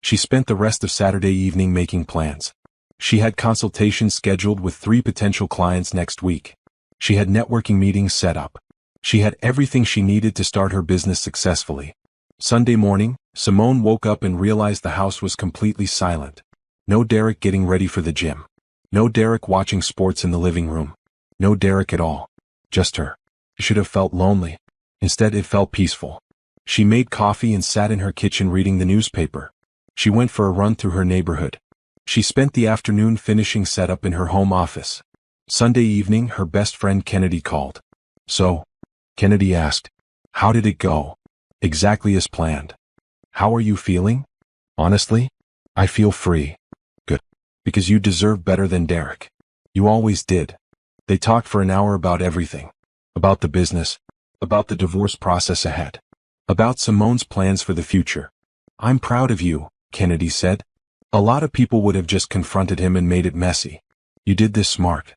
Speaker 1: She spent the rest of Saturday evening making plans. She had consultations scheduled with 3 potential clients next week. She had networking meetings set up. She had everything she needed to start her business successfully. Sunday morning, Simone woke up and realized the house was completely silent. No Derek getting ready for the gym. No Derek watching sports in the living room. No Derek at all. Just her. It should have felt lonely. Instead, it felt peaceful. She made coffee and sat in her kitchen reading the newspaper. She went for a run through her neighborhood. She spent the afternoon finishing setup in her home office. Sunday evening, her best friend Kennedy called. So, Kennedy asked, how did it go? Exactly as planned. How are you feeling? Honestly, I feel free. Good. Because you deserve better than Derek. You always did. They talked for an hour about everything. About the business. About the divorce process ahead. About Simone's plans for the future. I'm proud of you, Kennedy said. A lot of people would have just confronted him and made it messy. You did this smart.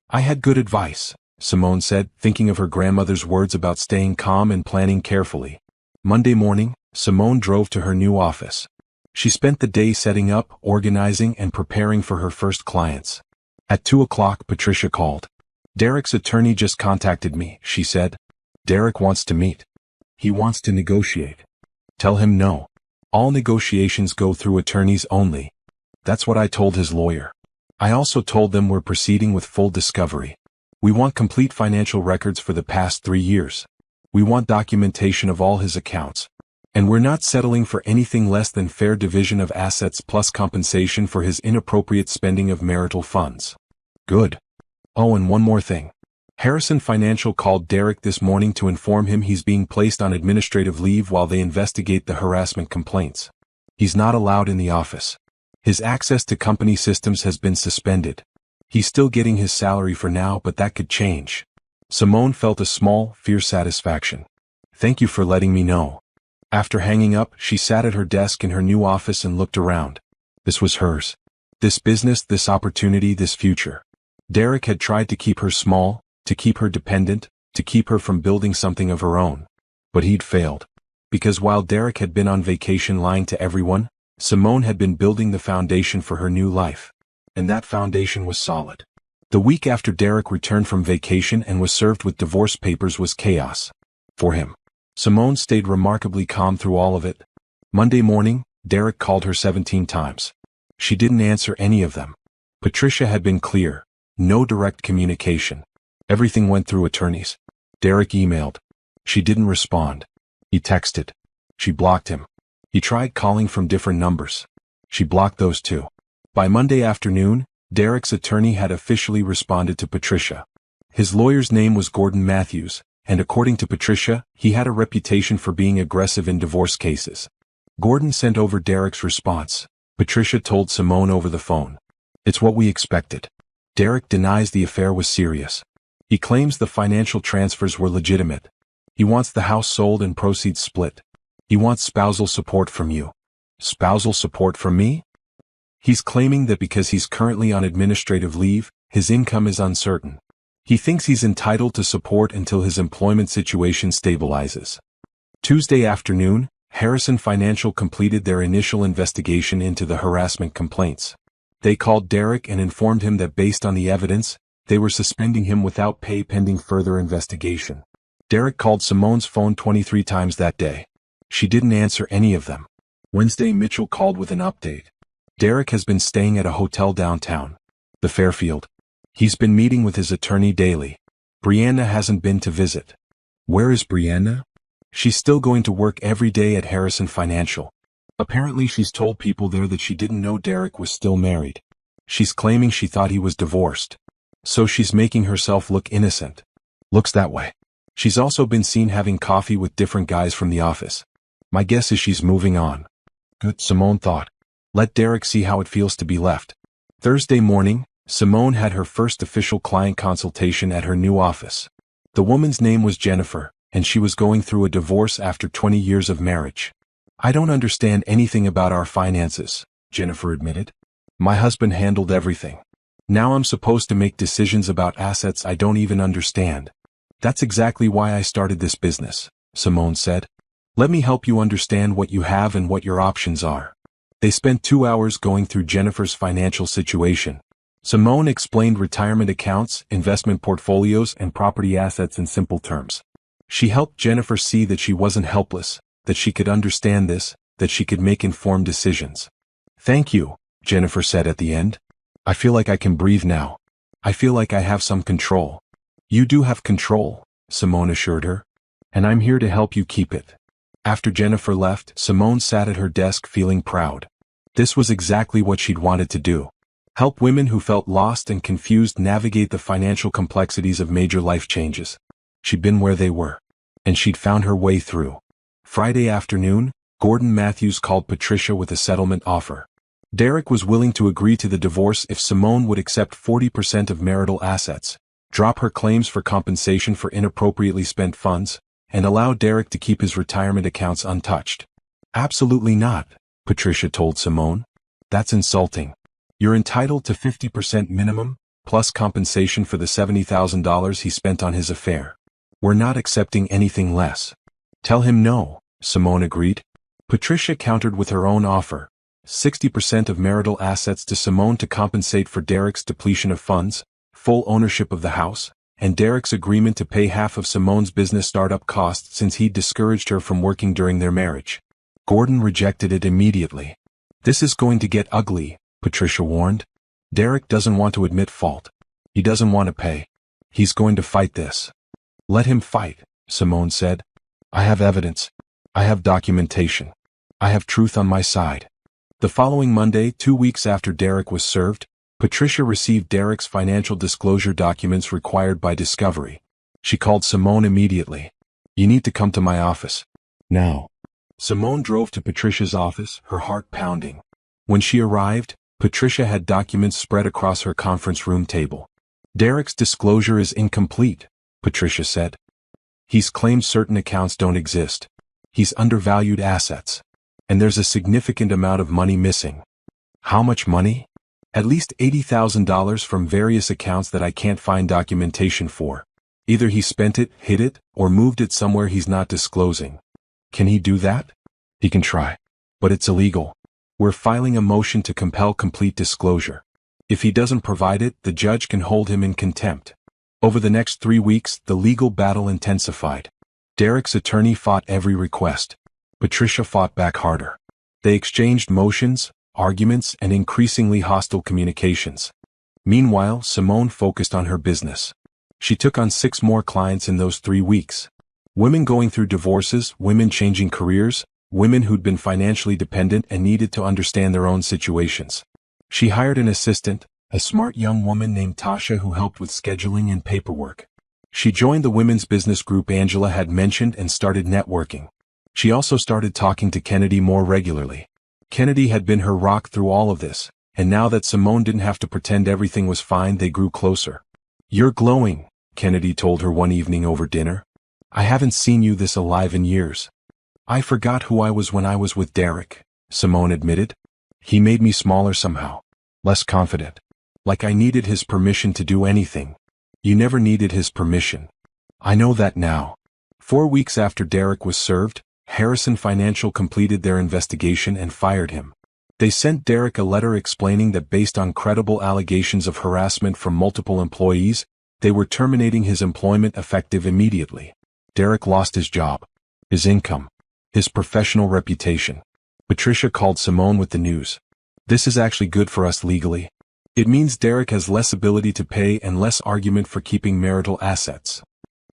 Speaker 1: I had good advice, Simone said, thinking of her grandmother's words about staying calm and planning carefully. Monday morning, Simone drove to her new office. She spent the day setting up, organizing, and preparing for her first clients. At 2 o'clock, Patricia called. "Derek's attorney just contacted me," she said. "Derek wants to meet. He wants to negotiate." "Tell him no. All negotiations go through attorneys only." "That's what I told his lawyer. I also told them we're proceeding with full discovery. We want complete financial records for the past 3 years. We want documentation of all his accounts. And we're not settling for anything less than fair division of assets plus compensation for his inappropriate spending of marital funds." "Good. Oh, and one more thing. Harrison Financial called Derek this morning to inform him he's being placed on administrative leave while they investigate the harassment complaints. He's not allowed in the office. His access to company systems has been suspended. He's still getting his salary for now, but that could change." Simone felt a small, fierce satisfaction. "Thank you for letting me know." After hanging up, she sat at her desk in her new office and looked around. This was hers. This business, this opportunity, this future. Derek had tried to keep her small, to keep her dependent, to keep her from building something of her own. But he'd failed. Because while Derek had been on vacation lying to everyone, Simone had been building the foundation for her new life. And that foundation was solid. The week after Derek returned from vacation and was served with divorce papers was chaos. For him. Simone stayed remarkably calm through all of it. Monday morning, Derek called her 17 times. She didn't answer any of them. Patricia had been clear. No direct communication. Everything went through attorneys. Derek emailed. She didn't respond. He texted. She blocked him. He tried calling from different numbers. She blocked those too. By Monday afternoon, Derek's attorney had officially responded to Patricia. His lawyer's name was Gordon Matthews, and according to Patricia, he had a reputation for being aggressive in divorce cases. Gordon sent over Derek's response. Patricia told Simone over the phone. "It's what we expected. Derek denies the affair was serious. He claims the financial transfers were legitimate. He wants the house sold and proceeds split. He wants spousal support from you." "Spousal support from me?" "He's claiming that because he's currently on administrative leave, his income is uncertain. He thinks he's entitled to support until his employment situation stabilizes." Tuesday afternoon, Harrison Financial completed their initial investigation into the harassment complaints. They called Derek and informed him that based on the evidence, they were suspending him without pay pending further investigation. Derek called Simone's phone 23 times that day. She didn't answer any of them. Wednesday, Mitchell called with an update. Derek has been staying at a hotel downtown, the Fairfield. He's been meeting with his attorney daily. Brianna hasn't been to visit. Where is Brianna? She's still going to work every day at Harrison Financial. Apparently she's told people there that she didn't know Derek was still married. She's claiming she thought he was divorced. So she's making herself look innocent. Looks that way. She's also been seen having coffee with different guys from the office. My guess is she's moving on. Good, Simone thought. Let Derek see how it feels to be left. Thursday morning, Simone had her first official client consultation at her new office. The woman's name was Jennifer, and she was going through a divorce after 20 years of marriage. "I don't understand anything about our finances," Jennifer admitted. "My husband handled everything. Now I'm supposed to make decisions about assets I don't even understand. That's exactly why I started this business," Simone said. "Let me help you understand what you have and what your options are." They spent 2 hours going through Jennifer's financial situation. Simone explained retirement accounts, investment portfolios, and property assets in simple terms. She helped Jennifer see that she wasn't helpless, that she could understand this, that she could make informed decisions. "Thank you," Jennifer said at the end. "I feel like I can breathe now. I feel like I have some control." "You do have control," Simone assured her. "And I'm here to help you keep it." After Jennifer left, Simone sat at her desk feeling proud. This was exactly what she'd wanted to do. Help women who felt lost and confused navigate the financial complexities of major life changes. She'd been where they were. And she'd found her way through. Friday afternoon, Gordon Matthews called Patricia with a settlement offer. Derek was willing to agree to the divorce if Simone would accept 40% of marital assets, drop her claims for compensation for inappropriately spent funds, and allow Derek to keep his retirement accounts untouched. "Absolutely not," Patricia told Simone. "That's insulting. You're entitled to 50% minimum, plus compensation for the $70,000 he spent on his affair. We're not accepting anything less." "Tell him no," Simone agreed. Patricia countered with her own offer. 60% of marital assets to Simone to compensate for Derek's depletion of funds, full ownership of the house, and Derek's agreement to pay half of Simone's business startup costs since he'd discouraged her from working during their marriage. Gordon rejected it immediately. "This is going to get ugly," Patricia warned. "Derek doesn't want to admit fault. He doesn't want to pay. He's going to fight this." "Let him fight," Simone said. "I have evidence. I have documentation. I have truth on my side." The following Monday, 2 weeks after Derek was served, Patricia received Derek's financial disclosure documents required by Discovery. She called Simone immediately. "You need to come to my office. Now." Simone drove to Patricia's office, her heart pounding. When she arrived, Patricia had documents spread across her conference room table. "Derek's disclosure is incomplete," Patricia said. "He's claimed certain accounts don't exist. He's undervalued assets. And there's a significant amount of money missing." "How much money?" "At least $80,000 from various accounts that I can't find documentation for. Either he spent it, hid it, or moved it somewhere he's not disclosing." "Can he do that?" "He can try. But it's illegal. We're filing a motion to compel complete disclosure. If he doesn't provide it, the judge can hold him in contempt." Over the next 3 weeks, the legal battle intensified. Derek's attorney fought every request. Patricia fought back harder. They exchanged motions, arguments, and increasingly hostile communications. Meanwhile, Simone focused on her business. She took on 6 more clients in those 3 weeks. Women going through divorces, women changing careers, women who'd been financially dependent and needed to understand their own situations. She hired an assistant, a smart young woman named Tasha who helped with scheduling and paperwork. She joined the women's business group Angela had mentioned and started networking. She also started talking to Kennedy more regularly. Kennedy had been her rock through all of this, and now that Simone didn't have to pretend everything was fine, they grew closer. "You're glowing," Kennedy told her one evening over dinner. "I haven't seen you this alive in years." "I forgot who I was when I was with Derek," Simone admitted. "He made me smaller somehow. Less confident. Like I needed his permission to do anything." "You never needed his permission." "I know that now." 4 weeks after Derek was served, Harrison Financial completed their investigation and fired him. They sent Derek a letter explaining that based on credible allegations of harassment from multiple employees, they were terminating his employment effective immediately. Derek lost his job, his income, his professional reputation. Patricia called Simone with the news. "This is actually good for us legally. It means Derek has less ability to pay and less argument for keeping marital assets."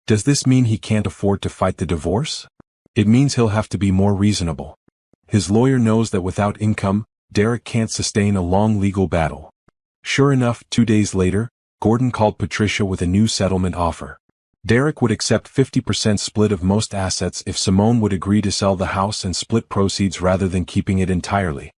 Speaker 1: "Does this mean he can't afford to fight the divorce?" "It means he'll have to be more reasonable. His lawyer knows that without income, Derek can't sustain a long legal battle." Sure enough, 2 days later, Gordon called Patricia with a new settlement offer. Derek would accept 50% split of most assets if Simone would agree to sell the house and split proceeds rather than keeping it entirely.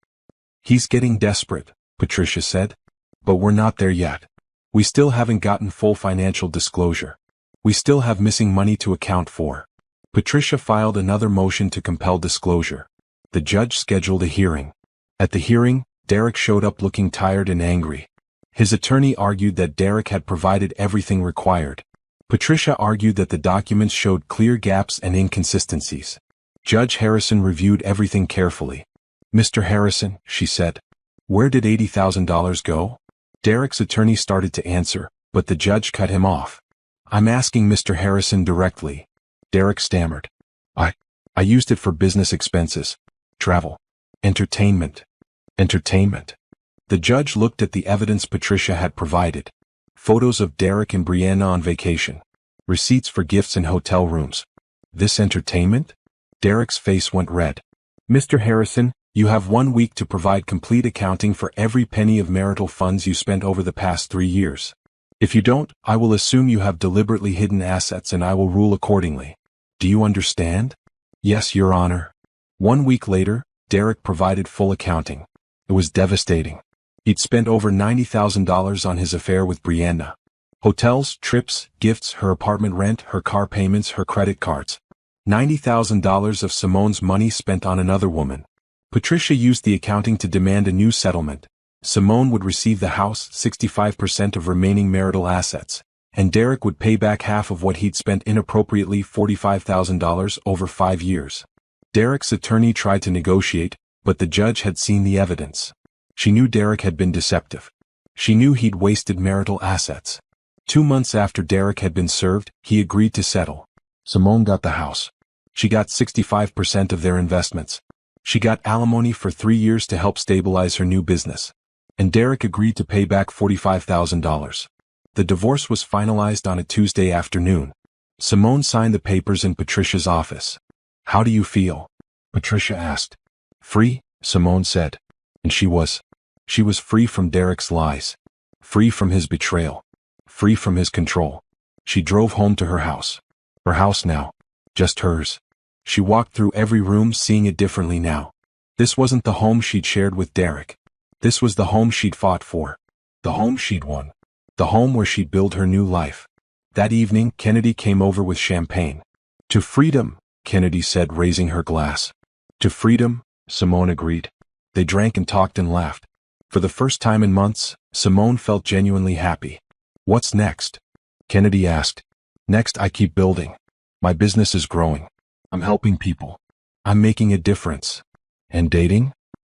Speaker 1: "He's getting desperate," Patricia said. "But we're not there yet. We still haven't gotten full financial disclosure. We still have missing money to account for." Patricia filed another motion to compel disclosure. The judge scheduled a hearing. At the hearing, Derek showed up looking tired and angry. His attorney argued that Derek had provided everything required. Patricia argued that the documents showed clear gaps and inconsistencies. Judge Harrison reviewed everything carefully. "Mr. Harrison," she said, "where did $80,000 go?" Derek's attorney started to answer, but the judge cut him off. "I'm asking Mr. Harrison directly." Derek stammered. I used it for business expenses. Travel. Entertainment. Entertainment." The judge looked at the evidence Patricia had provided. Photos of Derek and Brianna on vacation. Receipts for gifts and hotel rooms. This entertainment? Derek's face went red. "Mr. Harrison, you have 1 week to provide complete accounting for every penny of marital funds you spent over the past 3 years. If you don't, I will assume you have deliberately hidden assets and I will rule accordingly. Do you understand?" "Yes, Your Honor." 1 week later, Derek provided full accounting. It was devastating. He'd spent over $90,000 on his affair with Brianna. Hotels, trips, gifts, her apartment rent, her car payments, her credit cards. $90,000 of Simone's money spent on another woman. Patricia used the accounting to demand a new settlement. Simone would receive the house, 65% of remaining marital assets, and Derek would pay back half of what he'd spent inappropriately, $45,000 over 5 years. Derek's attorney tried to negotiate, But the judge had seen the evidence. She knew Derek had been deceptive. She knew he'd wasted marital assets. 2 months after Derek had been served, he agreed to settle. Simone got the house. She got 65% of their investments. She got alimony for 3 years to help stabilize her new business. And Derek agreed to pay back $45,000. The divorce was finalized on a Tuesday afternoon. Simone signed the papers in Patricia's office. "How do you feel?" Patricia asked. "Free," Simone said. And she was. She was free from Derek's lies. Free from his betrayal. Free from his control. She drove home to her house. Her house now. Just hers. She walked through every room seeing it differently now. This wasn't the home she'd shared with Derek. This was the home she'd fought for. The home she'd won. The home where she'd build her new life. That evening, Kennedy came over with champagne. "To freedom," Kennedy said, raising her glass. "To freedom," Simone agreed. They drank and talked and laughed. For the first time in months, Simone felt genuinely happy. "What's next?" Kennedy asked. "Next, I keep building. My business is growing. I'm helping people. I'm making a difference." "And dating?"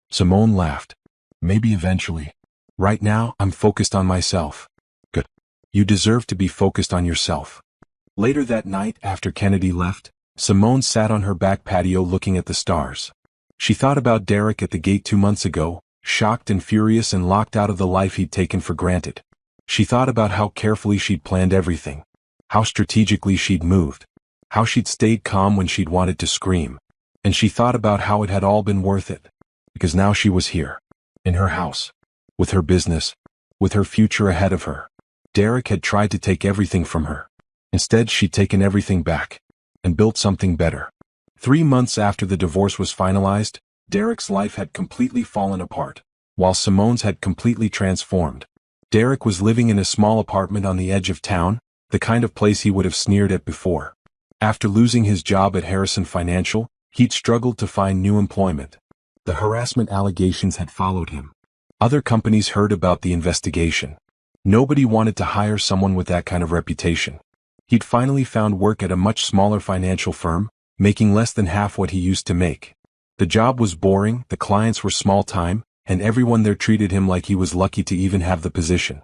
Speaker 1: Simone laughed. "Maybe eventually. Right now, I'm focused on myself." "Good. You deserve to be focused on yourself." Later that night, after Kennedy left, Simone sat on her back patio looking at the stars. She thought about Derek at the gate 2 months ago, shocked and furious and locked out of the life he'd taken for granted. She thought about how carefully she'd planned everything, how strategically she'd moved, how she'd stayed calm when she'd wanted to scream. And she thought about how it had all been worth it. Because now she was here, in her house, with her business, with her future ahead of her. Derek had tried to take everything from her. Instead, she'd taken everything back, and built something better. 3 months after the divorce was finalized, Derek's life had completely fallen apart, while Simone's had completely transformed. Derek was living in a small apartment on the edge of town, the kind of place he would have sneered at before. After losing his job at Harrison Financial, he'd struggled to find new employment. The harassment allegations had followed him. Other companies heard about the investigation. Nobody wanted to hire someone with that kind of reputation. He'd finally found work at a much smaller financial firm, making less than half what he used to make. The job was boring, the clients were small-time, and everyone there treated him like he was lucky to even have the position.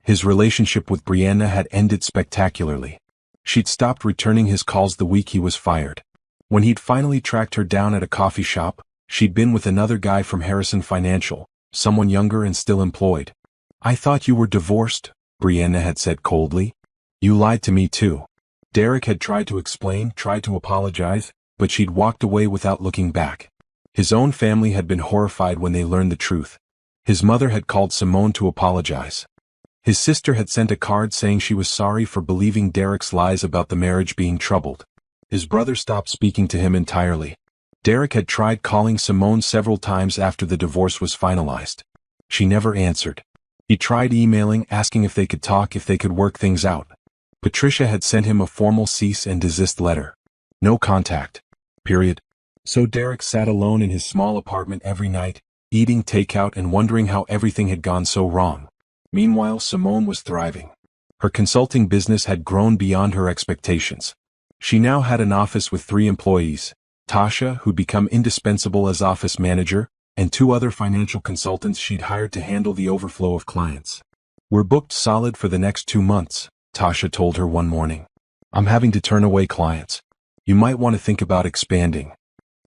Speaker 1: His relationship with Brianna had ended spectacularly. She'd stopped returning his calls the week he was fired. When he'd finally tracked her down at a coffee shop, she'd been with another guy from Harrison Financial, someone younger and still employed. "I thought you were divorced," Brianna had said coldly. "You lied to me too." Derek had tried to explain, tried to apologize, but she'd walked away without looking back. His own family had been horrified when they learned the truth. His mother had called Simone to apologize. His sister had sent a card saying she was sorry for believing Derek's lies about the marriage being troubled. His brother stopped speaking to him entirely. Derek had tried calling Simone several times after the divorce was finalized. She never answered. He tried emailing, asking if they could talk, if they could work things out. Patricia had sent him a formal cease and desist letter. No contact. Period. So Derek sat alone in his small apartment every night, eating takeout and wondering how everything had gone so wrong. Meanwhile, Simone was thriving. Her consulting business had grown beyond her expectations. She now had an office with 3 employees, Tasha, who'd become indispensable as office manager, and 2 other financial consultants she'd hired to handle the overflow of clients. "We're booked solid for the next 2 months, Tasha told her one morning. "I'm having to turn away clients. You might want to think about expanding."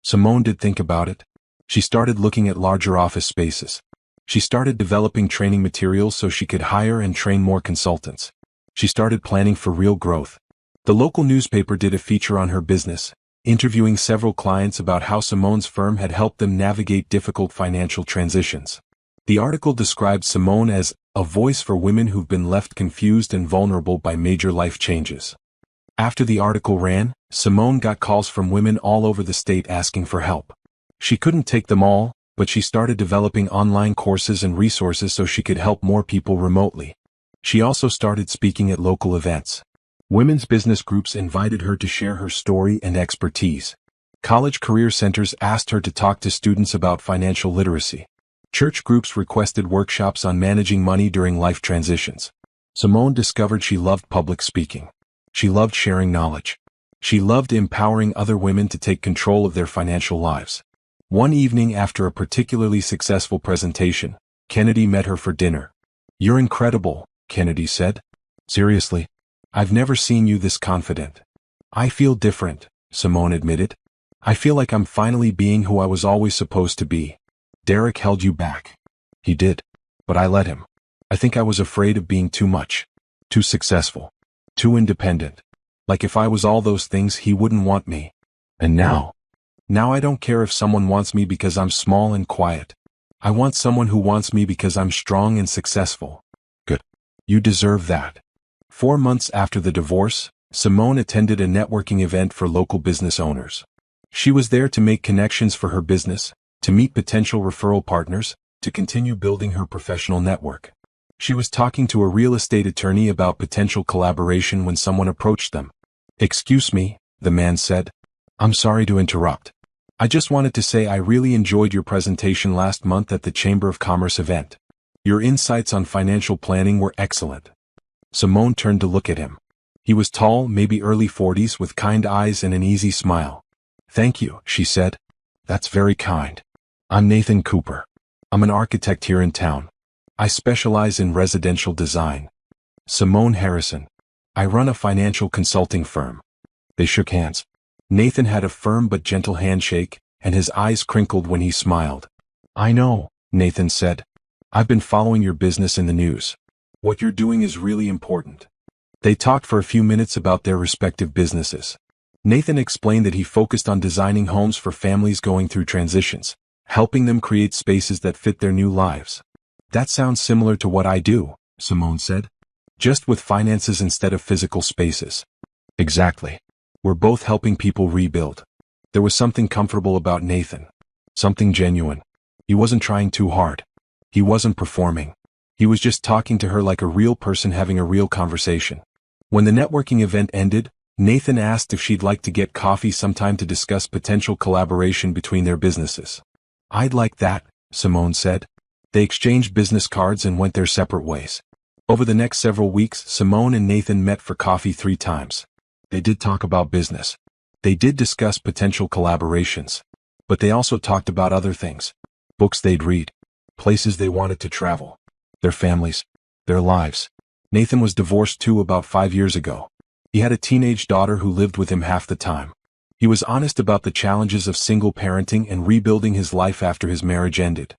Speaker 1: Simone did think about it. She started looking at larger office spaces. She started developing training materials so she could hire and train more consultants. She started planning for real growth. The local newspaper did a feature on her business, interviewing several clients about how Simone's firm had helped them navigate difficult financial transitions. The article described Simone as a voice for women who've been left confused and vulnerable by major life changes. After the article ran, Simone got calls from women all over the state asking for help. She couldn't take them all, but she started developing online courses and resources so she could help more people remotely. She also started speaking at local events. Women's business groups invited her to share her story and expertise. College career centers asked her to talk to students about financial literacy. Church groups requested workshops on managing money during life transitions. Simone discovered she loved public speaking. She loved sharing knowledge. She loved empowering other women to take control of their financial lives. One evening after a particularly successful presentation, Kennedy met her for dinner. "You're incredible," Kennedy said. "Seriously? I've never seen you this confident." "I feel different," Simone admitted. "I feel like I'm finally being who I was always supposed to be." "Derek held you back." "He did. But I let him. I think I was afraid of being too much. Too successful. Too independent. Like if I was all those things he wouldn't want me. And now I don't care if someone wants me because I'm small and quiet. I want someone who wants me because I'm strong and successful." "Good. You deserve that." 4 months after the divorce, Simone attended a networking event for local business owners. She was there to make connections for her business, to meet potential referral partners, to continue building her professional network. She was talking to a real estate attorney about potential collaboration when someone approached them. "Excuse me," the man said. "I'm sorry to interrupt. I just wanted to say I really enjoyed your presentation last month at the Chamber of Commerce event. Your insights on financial planning were excellent." Simone turned to look at him. He was tall, maybe early 40s, with kind eyes and an easy smile. "Thank you," she said. "That's very kind. I'm Nathan Cooper. I'm an architect here in town. I specialize in residential design." "Simone Harrison. I run a financial consulting firm." They shook hands. Nathan had a firm but gentle handshake, and his eyes crinkled when he smiled. "I know," Nathan said. "I've been following your business in the news. What you're doing is really important." They talked for a few minutes about their respective businesses. Nathan explained that he focused on designing homes for families going through transitions, helping them create spaces that fit their new lives. "That sounds similar to what I do," Simone said. "Just with finances instead of physical spaces." "Exactly. We're both helping people rebuild." There was something comfortable about Nathan. Something genuine. He wasn't trying too hard. He wasn't performing. He was just talking to her like a real person having a real conversation. When the networking event ended, Nathan asked if she'd like to get coffee sometime to discuss potential collaboration between their businesses. "I'd like that," Simone said. They exchanged business cards and went their separate ways. Over the next several weeks, Simone and Nathan met for coffee 3 times. They did talk about business. They did discuss potential collaborations. But they also talked about other things. Books they'd read. Places they wanted to travel. Their families. Their lives. Nathan was divorced too about 5 years ago. He had a teenage daughter who lived with him half the time. He was honest about the challenges of single parenting and rebuilding his life after his marriage ended.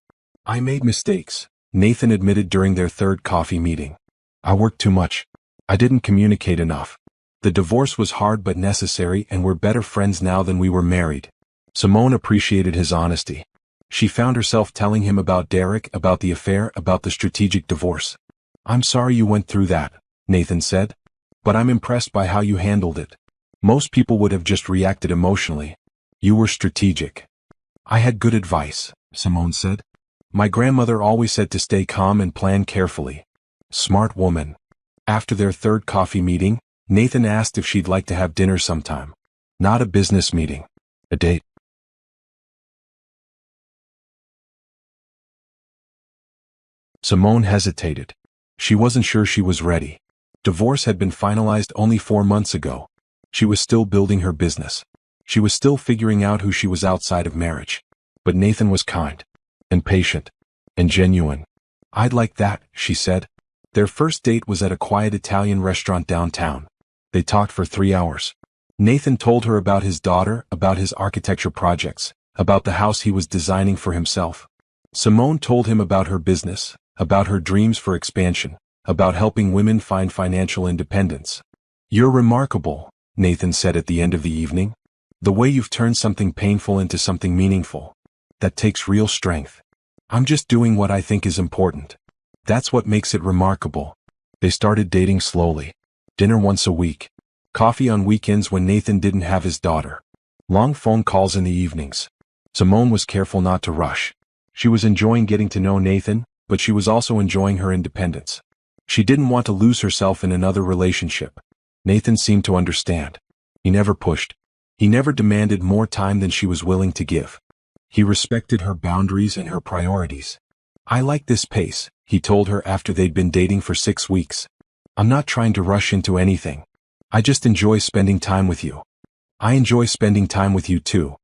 Speaker 1: "I made mistakes," Nathan admitted during their 3rd coffee meeting. "I worked too much. I didn't communicate enough. The divorce was hard but necessary, and we're better friends now than we were married." Simone appreciated his honesty. She found herself telling him about Derek, about the affair, about the strategic divorce. "I'm sorry you went through that," Nathan said. "But I'm impressed by how you handled it. Most people would have just reacted emotionally. You were strategic." "I had good advice," Simone said. "My grandmother always said to stay calm and plan carefully." Smart woman. After their 3rd coffee meeting, Nathan asked if she'd like to have dinner sometime. Not a business meeting. A date. Simone hesitated. She wasn't sure she was ready. Divorce had been finalized only 4 months ago. She was still building her business. She was still figuring out who she was outside of marriage. But Nathan was kind. And patient. And genuine. "I'd like that," she said. Their first date was at a quiet Italian restaurant downtown. They talked for 3 hours. Nathan told her about his daughter, about his architecture projects, about the house he was designing for himself. Simone told him about her business, about her dreams for expansion, about helping women find financial independence. "You're remarkable," Nathan said at the end of the evening. "The way you've turned something painful into something meaningful. That takes real strength. I'm just doing what I think is important. That's what makes it remarkable." They started dating slowly. Dinner once a week. Coffee on weekends when Nathan didn't have his daughter. Long phone calls in the evenings. Simone was careful not to rush. She was enjoying getting to know Nathan, but she was also enjoying her independence. She didn't want to lose herself in another relationship. Nathan seemed to understand. He never pushed. He never demanded more time than she was willing to give. He respected her boundaries and her priorities. "I like this pace," he told her after they'd been dating for 6 weeks. "I'm not trying to rush into anything. I just enjoy spending time with you. I enjoy spending time with you too."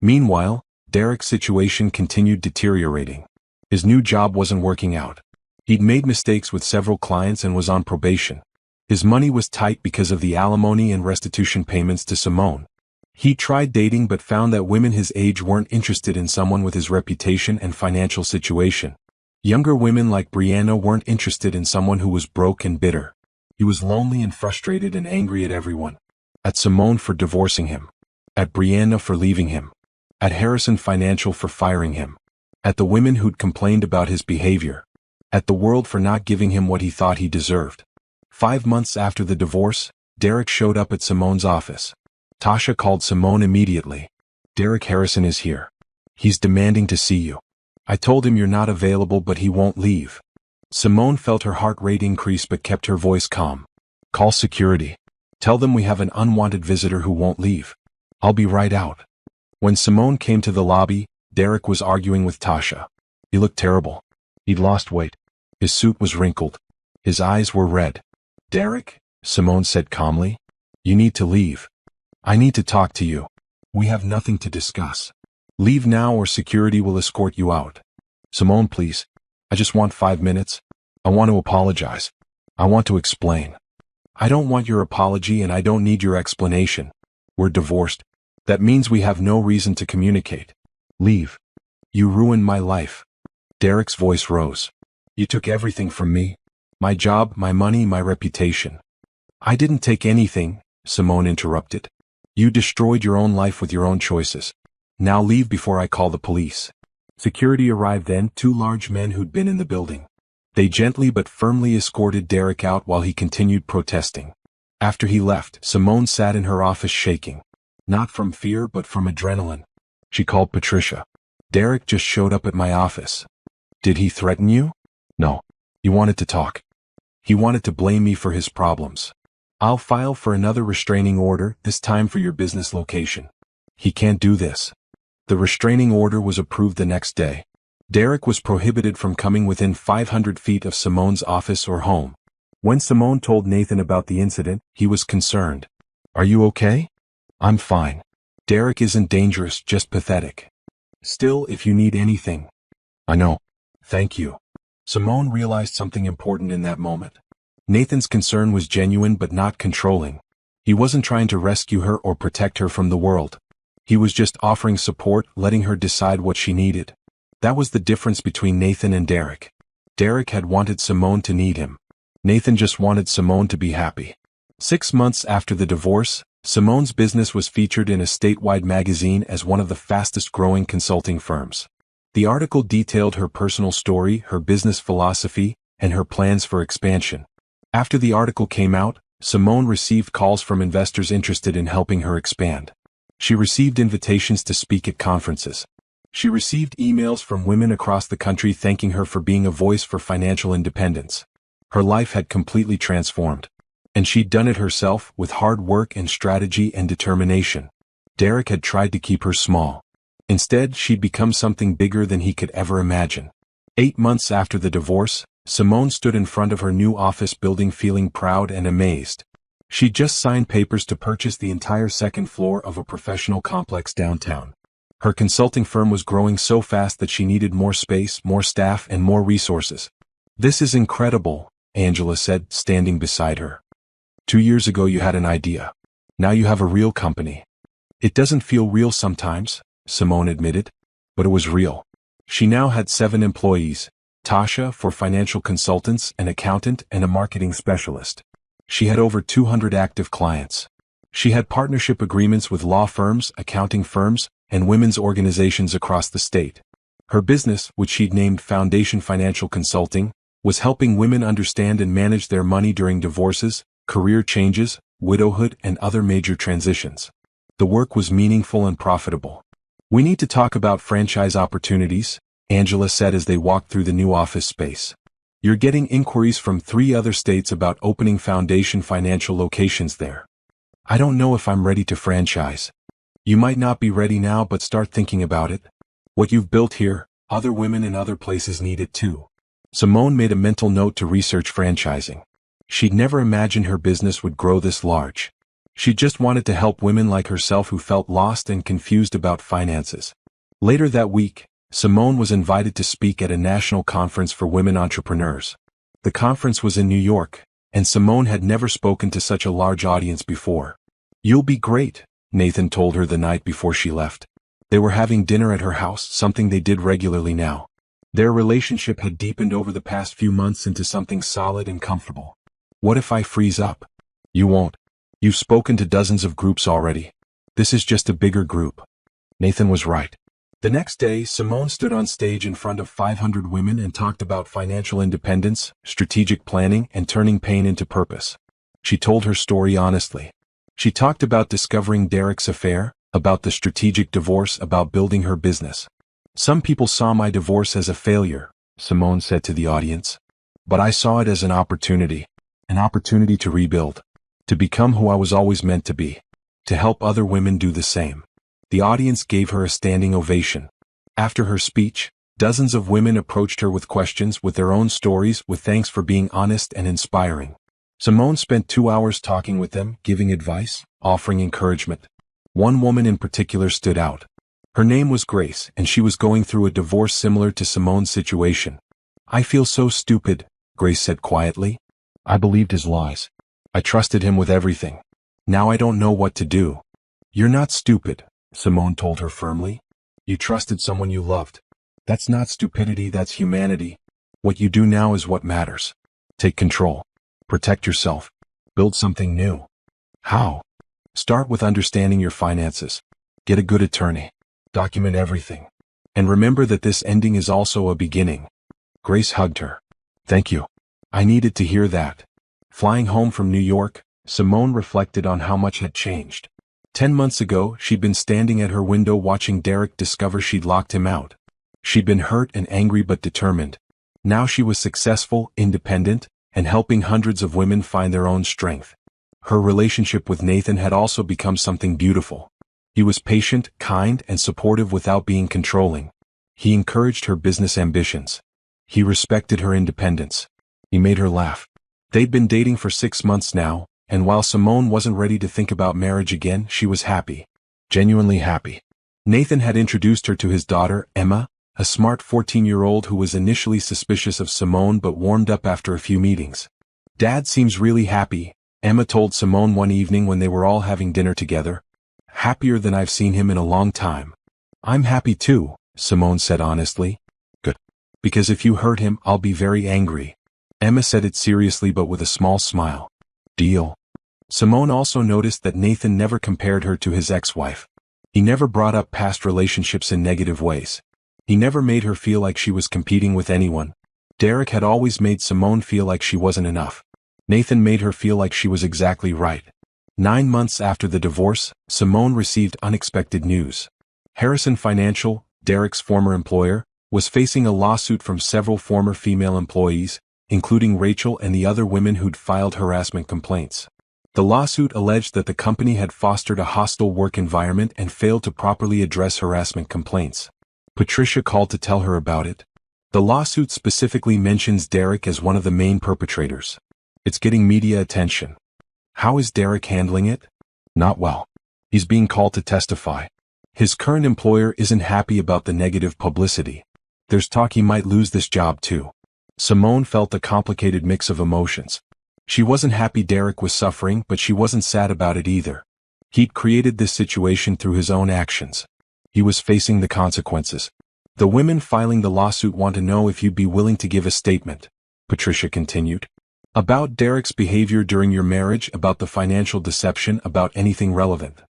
Speaker 1: Meanwhile, Derek's situation continued deteriorating. His new job wasn't working out. He'd made mistakes with several clients and was on probation. His money was tight because of the alimony and restitution payments to Simone. He tried dating but found that women his age weren't interested in someone with his reputation and financial situation. Younger women like Brianna weren't interested in someone who was broke and bitter. He was lonely and frustrated and angry at everyone. At Simone for divorcing him. At Brianna for leaving him. At Harrison Financial for firing him. At the women who'd complained about his behavior. At the world for not giving him what he thought he deserved. 5 months after the divorce, Derek showed up at Simone's office. Tasha called Simone immediately. "Derek Harrison is here. He's demanding to see you. I told him you're not available but he won't leave." Simone felt her heart rate increase but kept her voice calm. "Call security. Tell them we have an unwanted visitor who won't leave. I'll be right out." When Simone came to the lobby, Derek was arguing with Tasha. He looked terrible. He'd lost weight. His suit was wrinkled. His eyes were red. "Derek," Simone said calmly, "you need to leave. I need to talk to you. We have nothing to discuss. Leave now or security will escort you out." "Simone, please. I just want 5 minutes. I want to apologize. I want to explain." "I don't want your apology and I don't need your explanation. We're divorced. That means we have no reason to communicate. Leave. You ruined my life." Derek's voice rose. "You took everything from me. My job, my money, my reputation." "I didn't take anything," Simone interrupted. "You destroyed your own life with your own choices. Now leave before I call the police." Security arrived then, 2 large men who'd been in the building. They gently but firmly escorted Derek out while he continued protesting. After he left, Simone sat in her office shaking. Not from fear but from adrenaline. She called Patricia. "Derek just showed up at my office." "Did he threaten you?" "No. He wanted to talk. He wanted to blame me for his problems. I'll file for another restraining order, this time for your business location." "He can't do this." The restraining order was approved the next day. Derek was prohibited from coming within 500 feet of Simone's office or home. When Simone told Nathan about the incident, he was concerned. "Are you okay?" "I'm fine. Derek isn't dangerous, just pathetic. Still, if you need anything." "I know. Thank you." Simone realized something important in that moment. Nathan's concern was genuine but not controlling. He wasn't trying to rescue her or protect her from the world. He was just offering support, letting her decide what she needed. That was the difference between Nathan and Derek. Derek had wanted Simone to need him. Nathan just wanted Simone to be happy. 6 months after the divorce, Simone's business was featured in a statewide magazine as one of the fastest-growing consulting firms. The article detailed her personal story, her business philosophy, and her plans for expansion. After the article came out, Simone received calls from investors interested in helping her expand. She received invitations to speak at conferences. She received emails from women across the country thanking her for being a voice for financial independence. Her life had completely transformed. And she'd done it herself, with hard work and strategy and determination. Derek had tried to keep her small. Instead, she'd become something bigger than he could ever imagine. 8 months after the divorce, Simone stood in front of her new office building feeling proud and amazed. She'd just signed papers to purchase the entire 2nd floor of a professional complex downtown. Her consulting firm was growing so fast that she needed more space, more staff, and more resources. "This is incredible," Angela said, standing beside her. 2 years ago you had an idea. Now you have a real company." "It doesn't feel real sometimes," Simone admitted. But it was real. She now had 7 employees, Tasha for financial consultants, an accountant, and a marketing specialist. She had over 200 active clients. She had partnership agreements with law firms, accounting firms, and women's organizations across the state. Her business, which she'd named Foundation Financial Consulting, was helping women understand and manage their money during divorces, career changes, widowhood, and other major transitions. The work was meaningful and profitable. "We need to talk about franchise opportunities," Angela said as they walked through the new office space. "You're getting inquiries from 3 other states about opening Foundation Financial locations there. I don't know if I'm ready to franchise." "You might not be ready now, but start thinking about it. What you've built here, other women in other places need it too." Simone made a mental note to research franchising. She'd never imagined her business would grow this large. She just wanted to help women like herself who felt lost and confused about finances. Later that week, Simone was invited to speak at a national conference for women entrepreneurs. The conference was in New York, and Simone had never spoken to such a large audience before. "You'll be great," Nathan told her the night before she left. They were having dinner at her house, something they did regularly now. Their relationship had deepened over the past few months into something solid and comfortable. "What if I freeze up?" "You won't. You've spoken to dozens of groups already. This is just a bigger group." Nathan was right. The next day, Simone stood on stage in front of 500 women and talked about financial independence, strategic planning, and turning pain into purpose. She told her story honestly. She talked about discovering Derek's affair, about the strategic divorce, about building her business. "Some people saw my divorce as a failure," Simone said to the audience. "But I saw it as an opportunity to rebuild, to become who I was always meant to be, to help other women do the same." The audience gave her a standing ovation. After her speech, dozens of women approached her with questions, with their own stories, with thanks for being honest and inspiring. Simone spent 2 hours talking with them, giving advice, offering encouragement. One woman in particular stood out. Her name was Grace, and she was going through a divorce similar to Simone's situation. "I feel so stupid," Grace said quietly. "I believed his lies. I trusted him with everything. Now I don't know what to do." "You're not stupid," Simone told her firmly. "You trusted someone you loved. That's not stupidity, that's humanity. What you do now is what matters. Take control. Protect yourself. Build something new." "How?" "Start with understanding your finances. Get a good attorney. Document everything. And remember that this ending is also a beginning." Grace hugged her. "Thank you. I needed to hear that." Flying home from New York, Simone reflected on how much had changed. 10 months ago, she'd been standing at her window watching Derek discover she'd locked him out. She'd been hurt and angry but determined. Now she was successful, independent, and helping hundreds of women find their own strength. Her relationship with Nathan had also become something beautiful. He was patient, kind, and supportive without being controlling. He encouraged her business ambitions. He respected her independence. He made her laugh. They'd been dating for 6 months now, and while Simone wasn't ready to think about marriage again, she was happy. Genuinely happy. Nathan had introduced her to his daughter, Emma, a smart 14-year-old who was initially suspicious of Simone but warmed up after a few meetings. "Dad seems really happy," Emma told Simone one evening when they were all having dinner together. "Happier than I've seen him in a long time." "I'm happy too," Simone said honestly. "Good. Because if you hurt him, I'll be very angry." Emma said it seriously but with a small smile. "Deal." Simone also noticed that Nathan never compared her to his ex-wife. He never brought up past relationships in negative ways. He never made her feel like she was competing with anyone. Derek had always made Simone feel like she wasn't enough. Nathan made her feel like she was exactly right. 9 months after the divorce, Simone received unexpected news. Harrison Financial, Derek's former employer, was facing a lawsuit from several former female employees, including Rachel and the other women who'd filed harassment complaints. The lawsuit alleged that the company had fostered a hostile work environment and failed to properly address harassment complaints. Patricia called to tell her about it. The lawsuit specifically mentions Derek as one of the main perpetrators. It's getting media attention. How is Derek handling it? Not well. He's being called to testify. His current employer isn't happy about the negative publicity. There's talk he might lose this job too. Simone felt a complicated mix of emotions. She wasn't happy Derek was suffering, but she wasn't sad about it either. He'd created this situation through his own actions. He was facing the consequences. "The women filing the lawsuit want to know if you'd be willing to give a statement," Patricia continued. "About Derek's behavior during your marriage, about the financial deception, about anything relevant."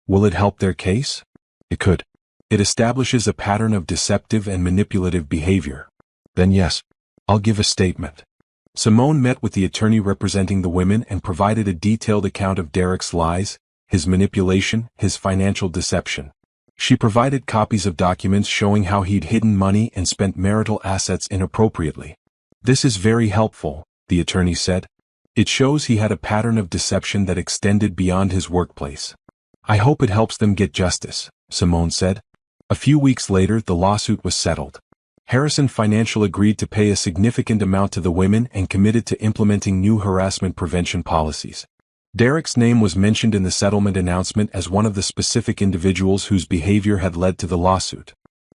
Speaker 1: Will it help their case? It could. It establishes a pattern of deceptive and manipulative behavior. Then yes, I'll give a statement. Simone met with the attorney representing the women and provided a detailed account of Derek's lies, his manipulation, his financial deception. She provided copies of documents showing how he'd hidden money and spent marital assets inappropriately. "This is very helpful," the attorney said. "It shows he had a pattern of deception that extended beyond his workplace." "I hope it helps them get justice," Simone said. A few weeks later, the lawsuit was settled. Harrison Financial agreed to pay a significant amount to the women and committed to implementing new harassment prevention policies. Derek's name was mentioned in the settlement announcement as one of the specific individuals whose behavior had led to the lawsuit.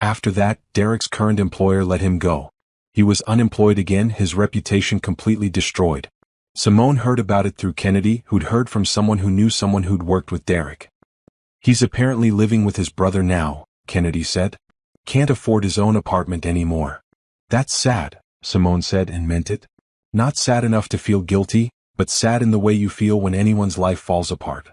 Speaker 1: After that, Derek's current employer let him go. He was unemployed again, his reputation completely destroyed. Simone heard about it through Kennedy, who'd heard from someone who knew someone who'd worked with Derek. He's apparently living with his brother now, Kennedy said. Can't afford his own apartment anymore. That's sad, Simone said and meant it. Not sad enough to feel guilty, but sad in the way you feel when anyone's life falls apart.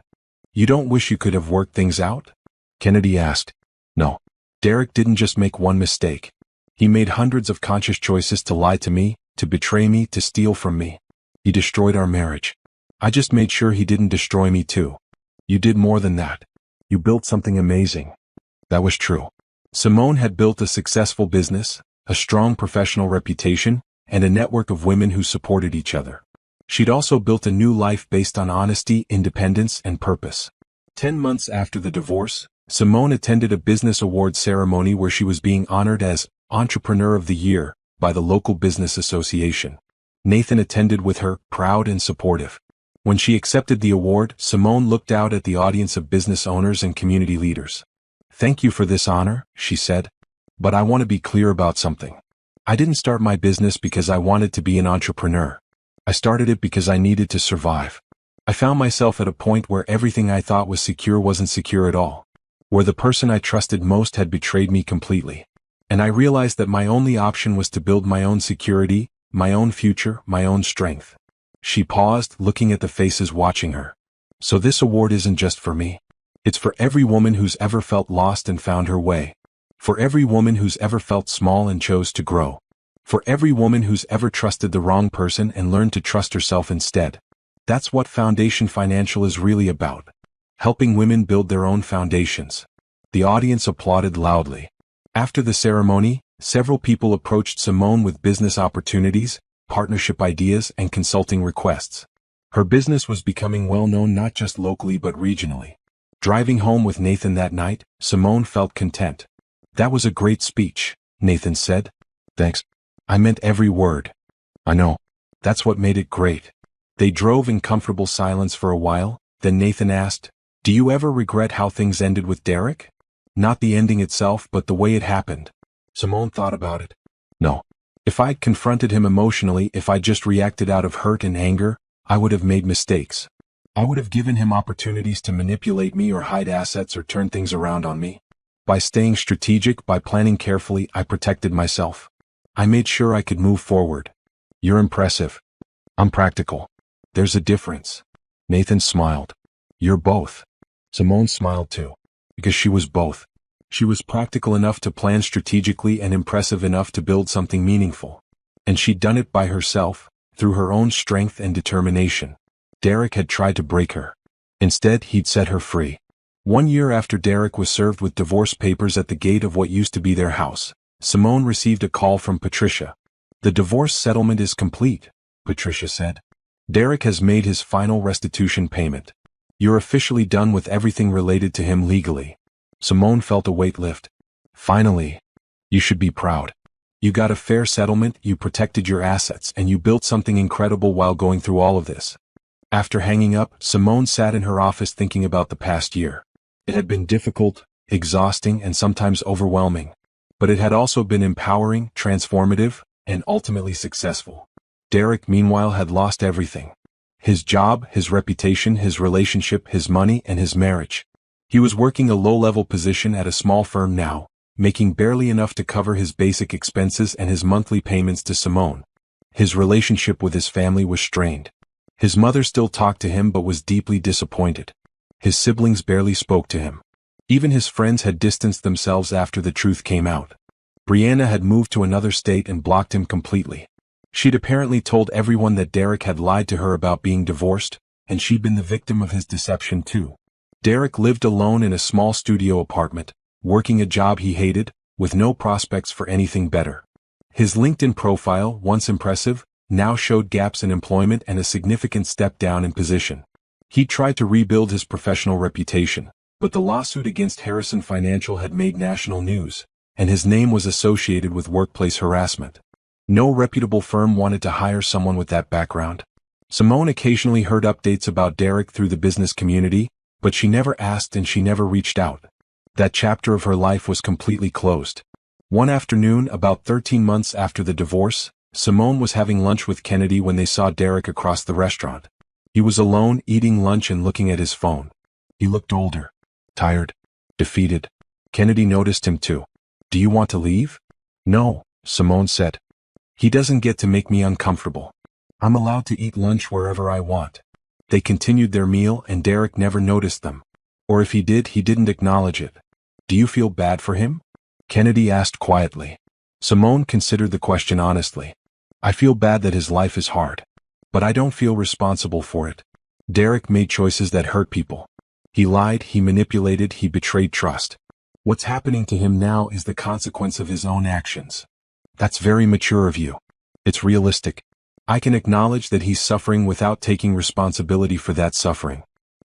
Speaker 1: You don't wish you could have worked things out? Kennedy asked. No. Derek didn't just make one mistake. He made hundreds of conscious choices to lie to me, to betray me, to steal from me. He destroyed our marriage. I just made sure he didn't destroy me too. You did more than that. You built something amazing. That was true. Simone had built a successful business, a strong professional reputation, and a network of women who supported each other. She'd also built a new life based on honesty, independence, and purpose. 10 months after the divorce, Simone attended a business award ceremony where she was being honored as Entrepreneur of the Year by the local business association. Nathan attended with her, proud and supportive. When she accepted the award, Simone looked out at the audience of business owners and community leaders. Thank you for this honor, she said. But I want to be clear about something. I didn't start my business because I wanted to be an entrepreneur. I started it because I needed to survive. I found myself at a point where everything I thought was secure wasn't secure at all. Where the person I trusted most had betrayed me completely. And I realized that my only option was to build my own security, my own future, my own strength. She paused, looking at the faces watching her. So this award isn't just for me. It's for every woman who's ever felt lost and found her way. For every woman who's ever felt small and chose to grow. For every woman who's ever trusted the wrong person and learned to trust herself instead. That's what Foundation Financial is really about. Helping women build their own foundations. The audience applauded loudly. After the ceremony, several people approached Simone with business opportunities, partnership ideas, and consulting requests. Her business was becoming well known not just locally but regionally. Driving home with Nathan that night, Simone felt content. That was a great speech, Nathan said. Thanks. I meant every word. I know. That's what made it great. They drove in comfortable silence for a while, then Nathan asked, Do you ever regret how things ended with Derek? Not the ending itself, but the way it happened. Simone thought about it. No. If I'd confronted him emotionally, if I just reacted out of hurt and anger, I would have made mistakes. I would have given him opportunities to manipulate me or hide assets or turn things around on me. By staying strategic, by planning carefully, I protected myself. I made sure I could move forward. You're impressive. I'm practical. There's a difference. Nathan smiled. You're both. Simone smiled too. Because she was both. She was practical enough to plan strategically and impressive enough to build something meaningful. And she'd done it by herself, through her own strength and determination. Derek had tried to break her. Instead, he'd set her free. 1 year after Derek was served with divorce papers at the gate of what used to be their house, Simone received a call from Patricia. The divorce settlement is complete, Patricia said. Derek has made his final restitution payment. You're officially done with everything related to him legally. Simone felt a weight lift. Finally. You should be proud. You got a fair settlement, you protected your assets, and you built something incredible while going through all of this. After hanging up, Simone sat in her office thinking about the past year. It had been difficult, exhausting, and sometimes overwhelming. But it had also been empowering, transformative, and ultimately successful. Derek, meanwhile, had lost everything. His job, his reputation, his relationship, his money, and his marriage. He was working a low-level position at a small firm now, making barely enough to cover his basic expenses and his monthly payments to Simone. His relationship with his family was strained. His mother still talked to him but was deeply disappointed. His siblings barely spoke to him. Even his friends had distanced themselves after the truth came out. Brianna had moved to another state and blocked him completely. She'd apparently told everyone that Derek had lied to her about being divorced, and she'd been the victim of his deception too. Derek lived alone in a small studio apartment, working a job he hated, with no prospects for anything better. His LinkedIn profile, once impressive, now showed gaps in employment and a significant step down in position. He tried to rebuild his professional reputation, but the lawsuit against Harrison Financial had made national news, and his name was associated with workplace harassment. No reputable firm wanted to hire someone with that background. Simone occasionally heard updates about Derek through the business community, but she never asked and she never reached out. That chapter of her life was completely closed. One afternoon, about 13 months after the divorce, Simone was having lunch with Kennedy when they saw Derek across the restaurant. He was alone, eating lunch and looking at his phone. He looked older, tired, defeated. Kennedy noticed him too. "Do you want to leave?" "No," Simone said. "He doesn't get to make me uncomfortable. I'm allowed to eat lunch wherever I want." They continued their meal and Derek never noticed them. Or if he did, he didn't acknowledge it. "Do you feel bad for him?" Kennedy asked quietly. Simone considered the question honestly. "I feel bad that his life is hard. But I don't feel responsible for it. Derek made choices that hurt people. He lied, he manipulated, he betrayed trust. What's happening to him now is the consequence of his own actions. That's very mature of you. It's realistic. I can acknowledge that he's suffering without taking responsibility for that suffering.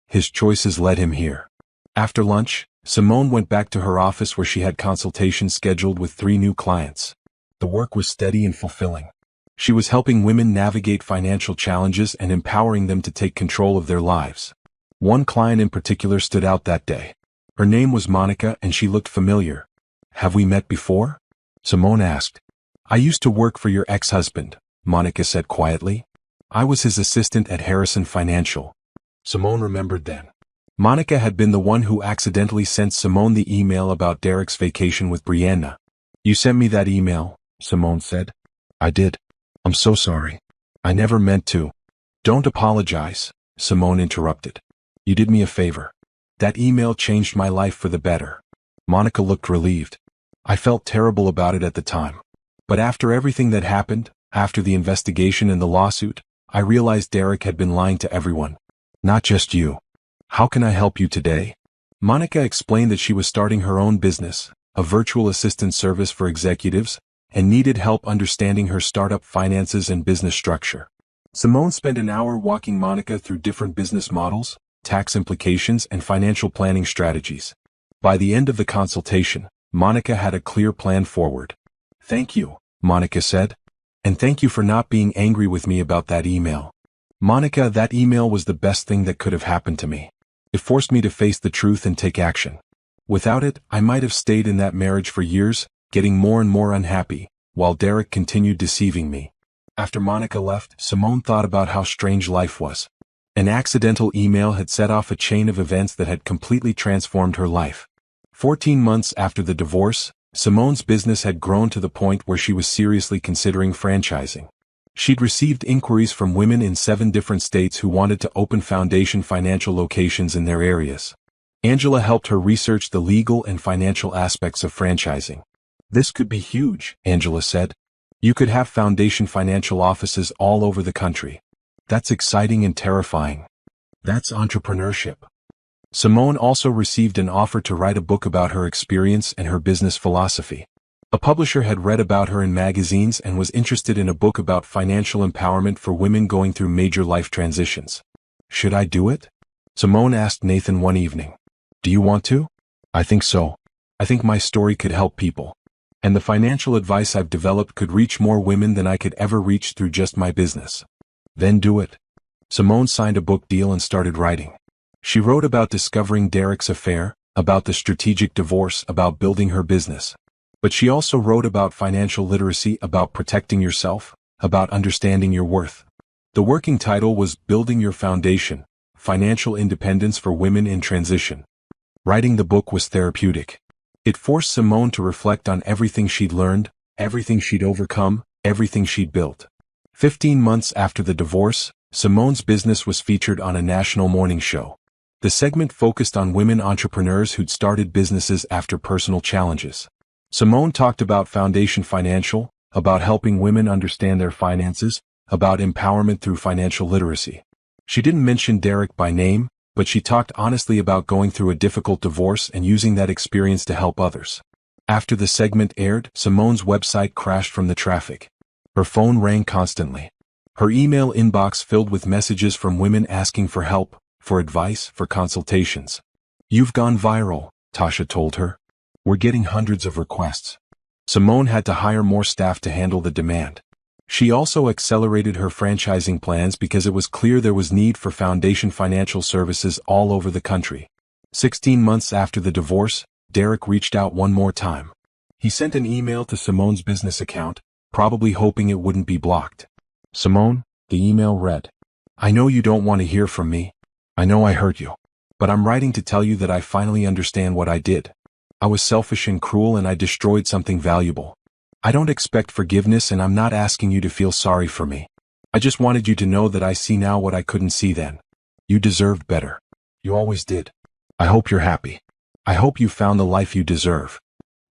Speaker 1: His choices led him here." After lunch, Simone went back to her office where she had consultations scheduled with 3 new clients. The work was steady and fulfilling. She was helping women navigate financial challenges and empowering them to take control of their lives. One client in particular stood out that day. Her name was Monica and she looked familiar. "Have we met before?" Simone asked. "I used to work for your ex-husband," Monica said quietly. "I was his assistant at Harrison Financial." Simone remembered then. Monica had been the one who accidentally sent Simone the email about Derek's vacation with Brianna. "You sent me that email," Simone said. "I did. I'm so sorry. I never meant to." "Don't apologize," Simone interrupted. "You did me a favor. That email changed my life for the better." Monica looked relieved. "I felt terrible about it at the time. But after everything that happened, after the investigation and the lawsuit, I realized Derek had been lying to everyone. Not just you. How can I help you today?" Monica explained that she was starting her own business, a virtual assistant service for executives, and needed help understanding her startup finances and business structure. Simone spent an hour walking Monica through different business models, tax implications, and financial planning strategies. By the end of the consultation, Monica had a clear plan forward. "Thank you," Monica said. "And thank you for not being angry with me about that email. Monica, that email was the best thing that could have happened to me. It forced me to face the truth and take action. Without it, I might have stayed in that marriage for years, getting more and more unhappy, while Derek continued deceiving me." After Monica left, Simone thought about how strange life was. An accidental email had set off a chain of events that had completely transformed her life. 14 months after the divorce, Simone's business had grown to the point where she was seriously considering franchising. She'd received inquiries from women in 7 different states who wanted to open Foundation Financial locations in their areas. Angela helped her research the legal and financial aspects of franchising. "This could be huge," Angela said. "You could have Foundation Financial offices all over the country. That's exciting and terrifying. That's entrepreneurship." Simone also received an offer to write a book about her experience and her business philosophy. A publisher had read about her in magazines and was interested in a book about financial empowerment for women going through major life transitions. "Should I do it?" Simone asked Nathan one evening. "Do you want to?" "I think so. I think my story could help people. And the financial advice I've developed could reach more women than I could ever reach through just my business." "Then do it." Simone signed a book deal and started writing. She wrote about discovering Derek's affair, about the strategic divorce, about building her business. But she also wrote about financial literacy, about protecting yourself, about understanding your worth. The working title was Building Your Foundation: Financial Independence for Women in Transition. Writing the book was therapeutic. It forced Simone to reflect on everything she'd learned, everything she'd overcome, everything she'd built. 15 months after the divorce, Simone's business was featured on a national morning show. The segment focused on women entrepreneurs who'd started businesses after personal challenges. Simone talked about Foundation Financial, about helping women understand their finances, about empowerment through financial literacy. She didn't mention Derek by name, but she talked honestly about going through a difficult divorce and using that experience to help others. After the segment aired, Simone's website crashed from the traffic. Her phone rang constantly. Her email inbox filled with messages from women asking for help, for advice, for consultations. "You've gone viral," Tasha told her. "We're getting hundreds of requests." Simone had to hire more staff to handle the demand. She also accelerated her franchising plans because it was clear there was need for Foundation Financial services all over the country. 16 months after the divorce, Derek reached out one more time. He sent an email to Simone's business account, probably hoping it wouldn't be blocked. Simone, the email read, I know you don't want to hear from me. I know I hurt you. But I'm writing to tell you that I finally understand what I did. I was selfish and cruel and I destroyed something valuable. I don't expect forgiveness and I'm not asking you to feel sorry for me. I just wanted you to know that I see now what I couldn't see then. You deserved better. You always did. I hope you're happy. I hope you found the life you deserve.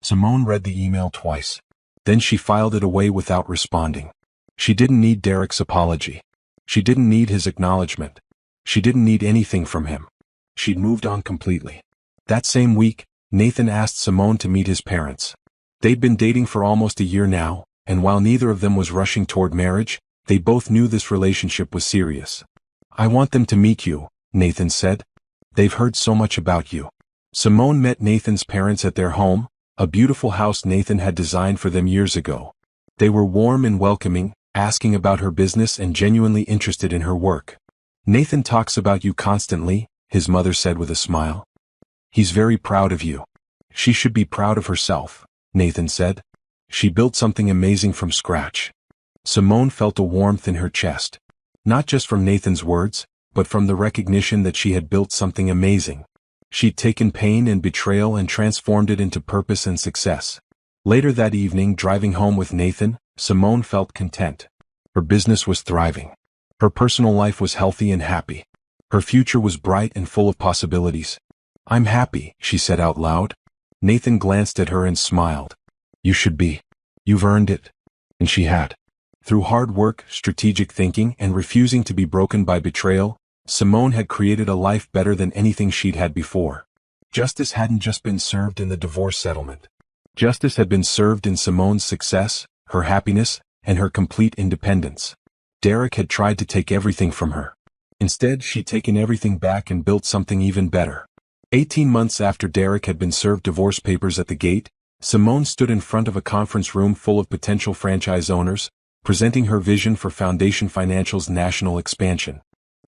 Speaker 1: Simone read the email twice. Then she filed it away without responding. She didn't need Derek's apology. She didn't need his acknowledgement. She didn't need anything from him. She'd moved on completely. That same week, Nathan asked Simone to meet his parents. They'd been dating for almost a year now, and while neither of them was rushing toward marriage, they both knew this relationship was serious. I want them to meet you, Nathan said. They've heard so much about you. Simone met Nathan's parents at their home, a beautiful house Nathan had designed for them years ago. They were warm and welcoming, asking about her business and genuinely interested in her work. Nathan talks about you constantly, his mother said with a smile. He's very proud of you. She should be proud of herself, Nathan said. She built something amazing from scratch. Simone felt a warmth in her chest. Not just from Nathan's words, but from the recognition that she had built something amazing. She'd taken pain and betrayal and transformed it into purpose and success. Later that evening, driving home with Nathan, Simone felt content. Her business was thriving. Her personal life was healthy and happy. Her future was bright and full of possibilities. I'm happy, she said out loud. Nathan glanced at her and smiled. You should be. You've earned it. And she had. Through hard work, strategic thinking, and refusing to be broken by betrayal, Simone had created a life better than anything she'd had before. Justice hadn't just been served in the divorce settlement. Justice had been served in Simone's success, her happiness, and her complete independence. Derek had tried to take everything from her. Instead, she'd taken everything back and built something even better. 18 months after Derek had been served divorce papers at the gate, Simone stood in front of a conference room full of potential franchise owners, presenting her vision for Foundation Financial's national expansion.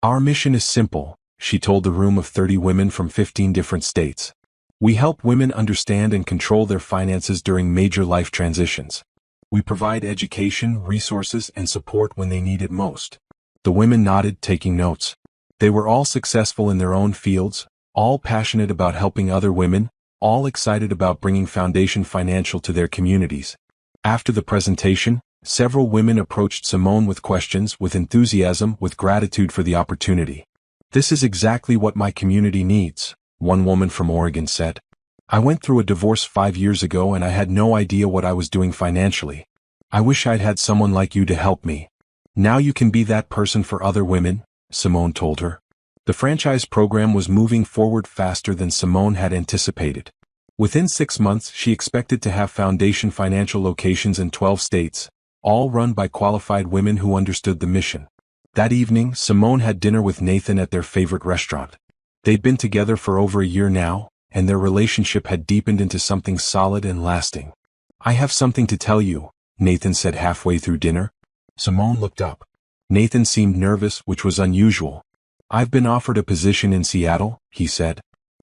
Speaker 1: Our mission is simple, she told the room of 30 women from 15 different states. We help women understand and control their finances during major life transitions. We provide education, resources, and support when they need it most. The women nodded, taking notes. They were all successful in their own fields, all passionate about helping other women, all excited about bringing Foundation Financial to their communities. After the presentation, several women approached Simone with questions, with enthusiasm, with gratitude for the opportunity. This is exactly what my community needs, one woman from Oregon said. I went through a divorce 5 years ago and I had no idea what I was doing financially. I wish I'd had someone like you to help me. Now you can be that person for other women, Simone told her. The franchise program was moving forward faster than Simone had anticipated. Within 6 months, she expected to have Foundation Financial locations in 12 states, all run by qualified women who understood the mission. That evening, Simone had dinner with Nathan at their favorite restaurant. They'd been together for over a year now, and their relationship had deepened into something solid and lasting. I have something to tell you, Nathan said halfway through dinner. Simone looked up. Nathan seemed nervous, which was unusual. I've been offered a position in Seattle, he said.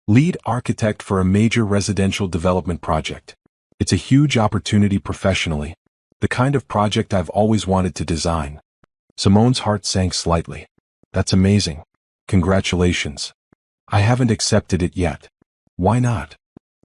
Speaker 1: Lead architect for a major residential development project. It's a huge opportunity professionally. The kind of project I've always wanted to design. Simone's heart sank slightly. That's amazing. Congratulations. I haven't accepted it yet. Why not?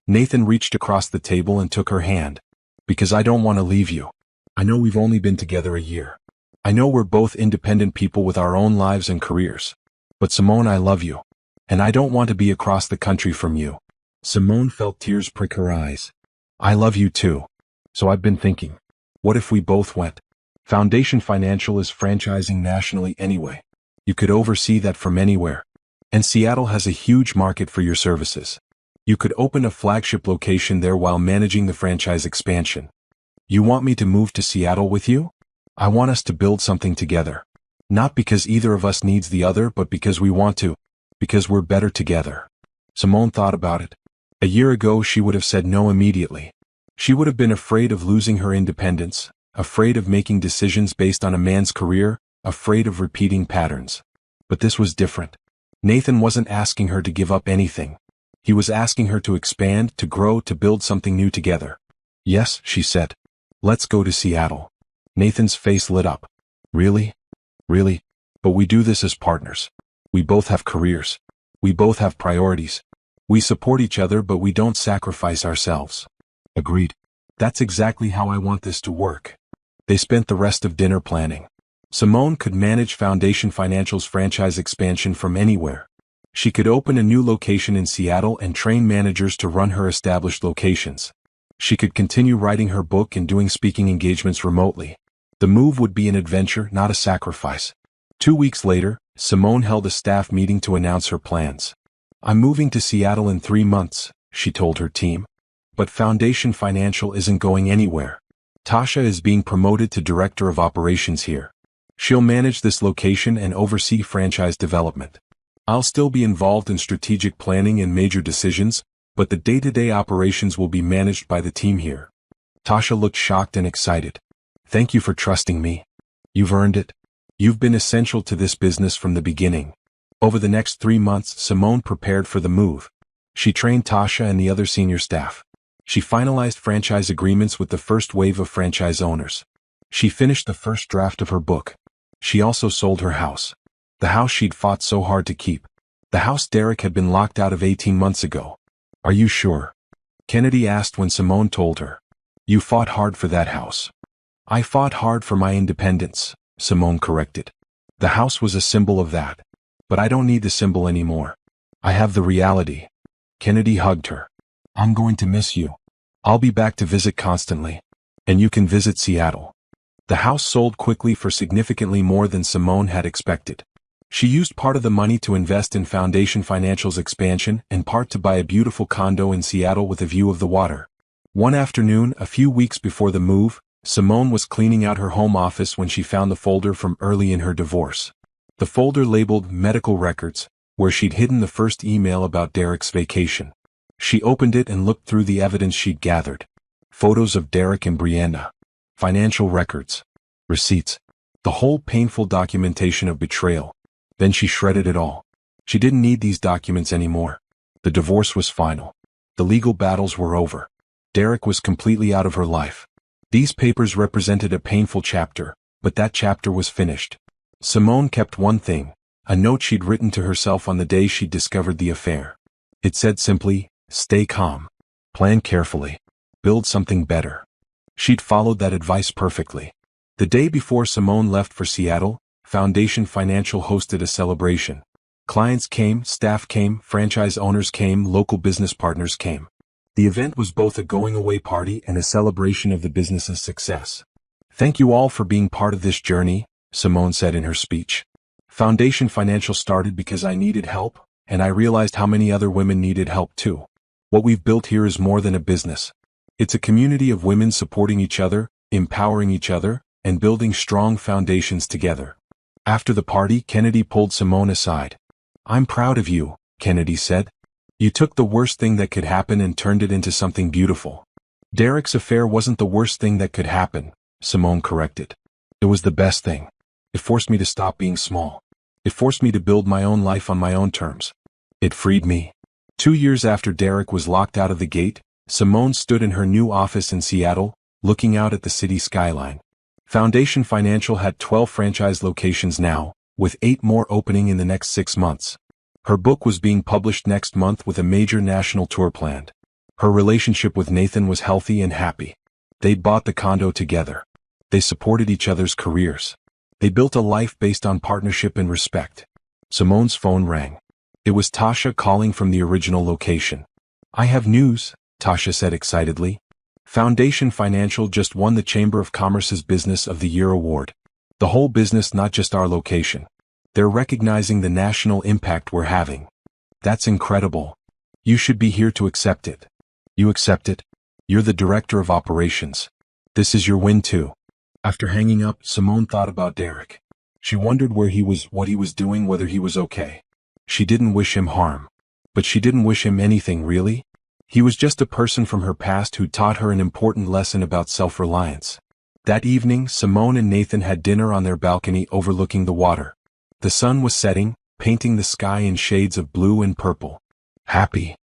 Speaker 1: Nathan reached across the table and took her hand. Because I don't want to leave you. I know we've only been together a year. I know we're both independent people with our own lives and careers. But Simone, I love you. And I don't want to be across the country from you. Simone felt tears prick her eyes. I love you too. So I've been thinking. What if we both went? Foundation Financial is franchising nationally anyway. You could oversee that from anywhere. And Seattle has a huge market for your services. You could open a flagship location there while managing the franchise expansion. You want me to move to Seattle with you? I want us to build something together. Not because either of us needs the other, but because we want to. Because we're better together. Simone thought about it. A year ago she would have said no immediately. She would have been afraid of losing her independence, afraid of making decisions based on a man's career, afraid of repeating patterns. But this was different. Nathan wasn't asking her to give up anything. He was asking her to expand, to grow, to build something new together. Yes, she said. Let's go to Seattle. Nathan's face lit up. Really? Really? But we do this as partners. We both have careers. We both have priorities. We support each other, but we don't sacrifice ourselves. Agreed. That's exactly how I want this to work. They spent the rest of dinner planning. Simone could manage Foundation Financial's franchise expansion from anywhere. She could open a new location in Seattle and train managers to run her established locations. She could continue writing her book and doing speaking engagements remotely. The move would be an adventure, not a sacrifice. 2 weeks later, Simone held a staff meeting to announce her plans. I'm moving to Seattle in 3 months, she told her team. But Foundation Financial isn't going anywhere. Tasha is being promoted to Director of Operations here. She'll manage this location and oversee franchise development. I'll still be involved in strategic planning and major decisions, but the day-to-day operations will be managed by the team here. Tasha looked shocked and excited. Thank you for trusting me. You've earned it. You've been essential to this business from the beginning. Over the next 3 months, Simone prepared for the move. She trained Tasha and the other senior staff. She finalized franchise agreements with the first wave of franchise owners. She finished the first draft of her book. She also sold her house. The house she'd fought so hard to keep. The house Derek had been locked out of 18 months ago. Are you sure? Kennedy asked when Simone told her. You fought hard for that house. I fought hard for my independence, Simone corrected. The house was a symbol of that. But I don't need the symbol anymore. I have the reality. Kennedy hugged her. I'm going to miss you. I'll be back to visit constantly. And you can visit Seattle. The house sold quickly for significantly more than Simone had expected. She used part of the money to invest in Foundation Financial's expansion and part to buy a beautiful condo in Seattle with a view of the water. One afternoon, a few weeks before the move, Simone was cleaning out her home office when she found the folder from early in her divorce. The folder labeled Medical Records, where she'd hidden the first email about Derek's vacation. She opened it and looked through the evidence she'd gathered. Photos of Derek and Brianna. Financial records. Receipts. The whole painful documentation of betrayal. Then she shredded it all. She didn't need these documents anymore. The divorce was final. The legal battles were over. Derek was completely out of her life. These papers represented a painful chapter, but that chapter was finished. Simone kept one thing, a note she'd written to herself on the day she'd discovered the affair. It said simply, stay calm. Plan carefully. Build something better. She'd followed that advice perfectly. The day before Simone left for Seattle, Foundation Financial hosted a celebration. Clients came, staff came, franchise owners came, local business partners came. The event was both a going-away party and a celebration of the business's success. Thank you all for being part of this journey, Simone said in her speech. Foundation Financial started because I needed help, and I realized how many other women needed help too. What we've built here is more than a business. It's a community of women supporting each other, empowering each other, and building strong foundations together. After the party, Kennedy pulled Simone aside. I'm proud of you, Kennedy said. You took the worst thing that could happen and turned it into something beautiful. Derek's affair wasn't the worst thing that could happen, Simone corrected. It was the best thing. It forced me to stop being small. It forced me to build my own life on my own terms. It freed me. 2 years after Derek was locked out of the gate, Simone stood in her new office in Seattle, looking out at the city skyline. Foundation Financial had 12 franchise locations now, with 8 more opening in the next 6 months. Her book was being published next month with a major national tour planned. Her relationship with Nathan was healthy and happy. They'd bought the condo together. They supported each other's careers. They built a life based on partnership and respect. Simone's phone rang. It was Tasha calling from the original location. I have news, Tasha said excitedly. Foundation Financial just won the Chamber of Commerce's Business of the Year award. The whole business, not just our location. They're recognizing the national impact we're having. That's incredible. You should be here to accept it. You accept it? You're the director of operations. This is your win too. After hanging up, Simone thought about Derek. She wondered where he was, what he was doing, whether he was okay. She didn't wish him harm. But she didn't wish him anything, really. He was just a person from her past who taught her an important lesson about self-reliance. That evening, Simone and Nathan had dinner on their balcony overlooking the water. The sun was setting, painting the sky in shades of blue and purple. Happy?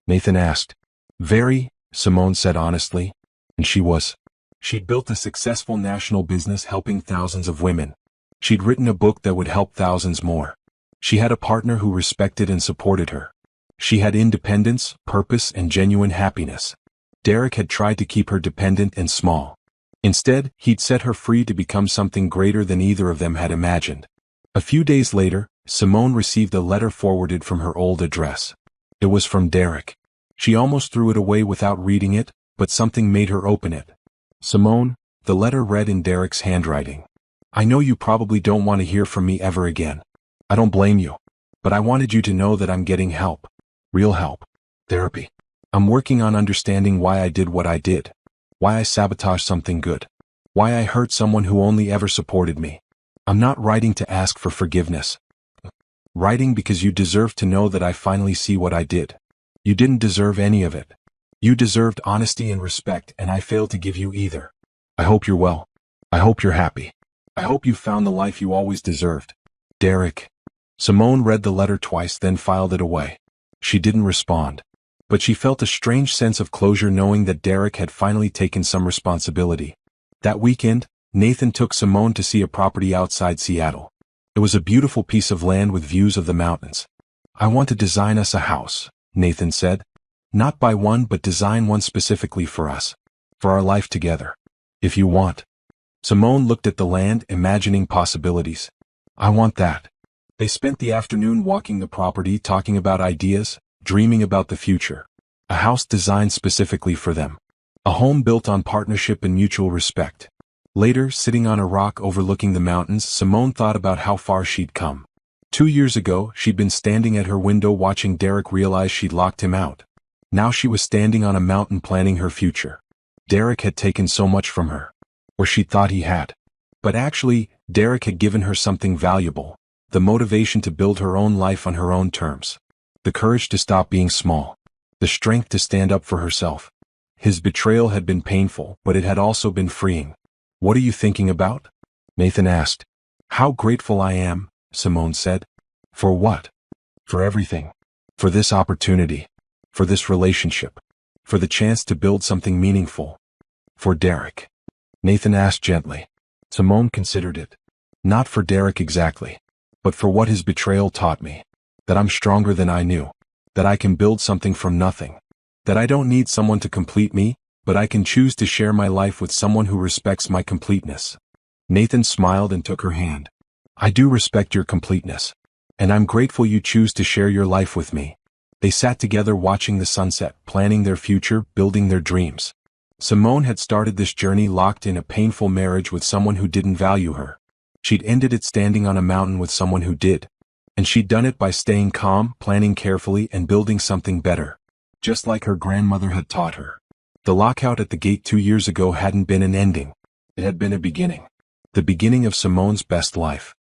Speaker 1: Nathan asked. Very, Simone said honestly. And she'd built a successful national business helping thousands of women. She'd written a book that would help thousands more. She had a partner who respected and supported her. She had independence, purpose, and genuine happiness. Derek had tried to keep her dependent and small. Instead, he'd set her free to become something greater than either of them had imagined. A few days later, Simone received a letter forwarded from her old address. It was from Derek. She almost threw it away without reading it, but something made her open it. Simone, the letter read in Derek's handwriting. I know you probably don't want to hear from me ever again. I don't blame you. But I wanted you to know that I'm getting help. Real help. Therapy. I'm working on understanding why I did what I did. Why I sabotaged something good. Why I hurt someone who only ever supported me. I'm not writing to ask for forgiveness. Writing because you deserve to know that I finally see what I did. You didn't deserve any of it. You deserved honesty and respect, and I failed to give you either. I hope you're well. I hope you're happy. I hope you found the life you always deserved. Derek. Simone read the letter twice, then filed it away. She didn't respond. But she felt a strange sense of closure knowing that Derek had finally taken some responsibility. That weekend, Nathan took Simone to see a property outside Seattle. It was a beautiful piece of land with views of the mountains. I want to design us a house, Nathan said. Not buy one, but design one specifically for us. For our life together. If you want. Simone looked at the land, imagining possibilities. I want that. They spent the afternoon walking the property, talking about ideas, dreaming about the future. A house designed specifically for them. A home built on partnership and mutual respect. Later, sitting on a rock overlooking the mountains, Simone thought about how far she'd come. 2 years ago, she'd been standing at her window watching Derek realize she'd locked him out. Now she was standing on a mountain planning her future. Derek had taken so much from her. Or she thought he had. But actually, Derek had given her something valuable. The motivation to build her own life on her own terms. The courage to stop being small. The strength to stand up for herself. His betrayal had been painful, but it had also been freeing. What are you thinking about? Nathan asked. How grateful I am, Simone said. For what? For everything. For this opportunity. For this relationship. For the chance to build something meaningful. For Derek. Nathan asked gently. Simone considered it. Not for Derek exactly. But for what his betrayal taught me. That I'm stronger than I knew. That I can build something from nothing. That I don't need someone to complete me, but I can choose to share my life with someone who respects my completeness. Nathan smiled and took her hand. I do respect your completeness. And I'm grateful you choose to share your life with me. They sat together watching the sunset, planning their future, building their dreams. Simone had started this journey locked in a painful marriage with someone who didn't value her. She'd ended it standing on a mountain with someone who did. And she'd done it by staying calm, planning carefully, and building something better. Just like her grandmother had taught her. The lockout at the gate 2 years ago hadn't been an ending. It had been a beginning. The beginning of Simone's best life.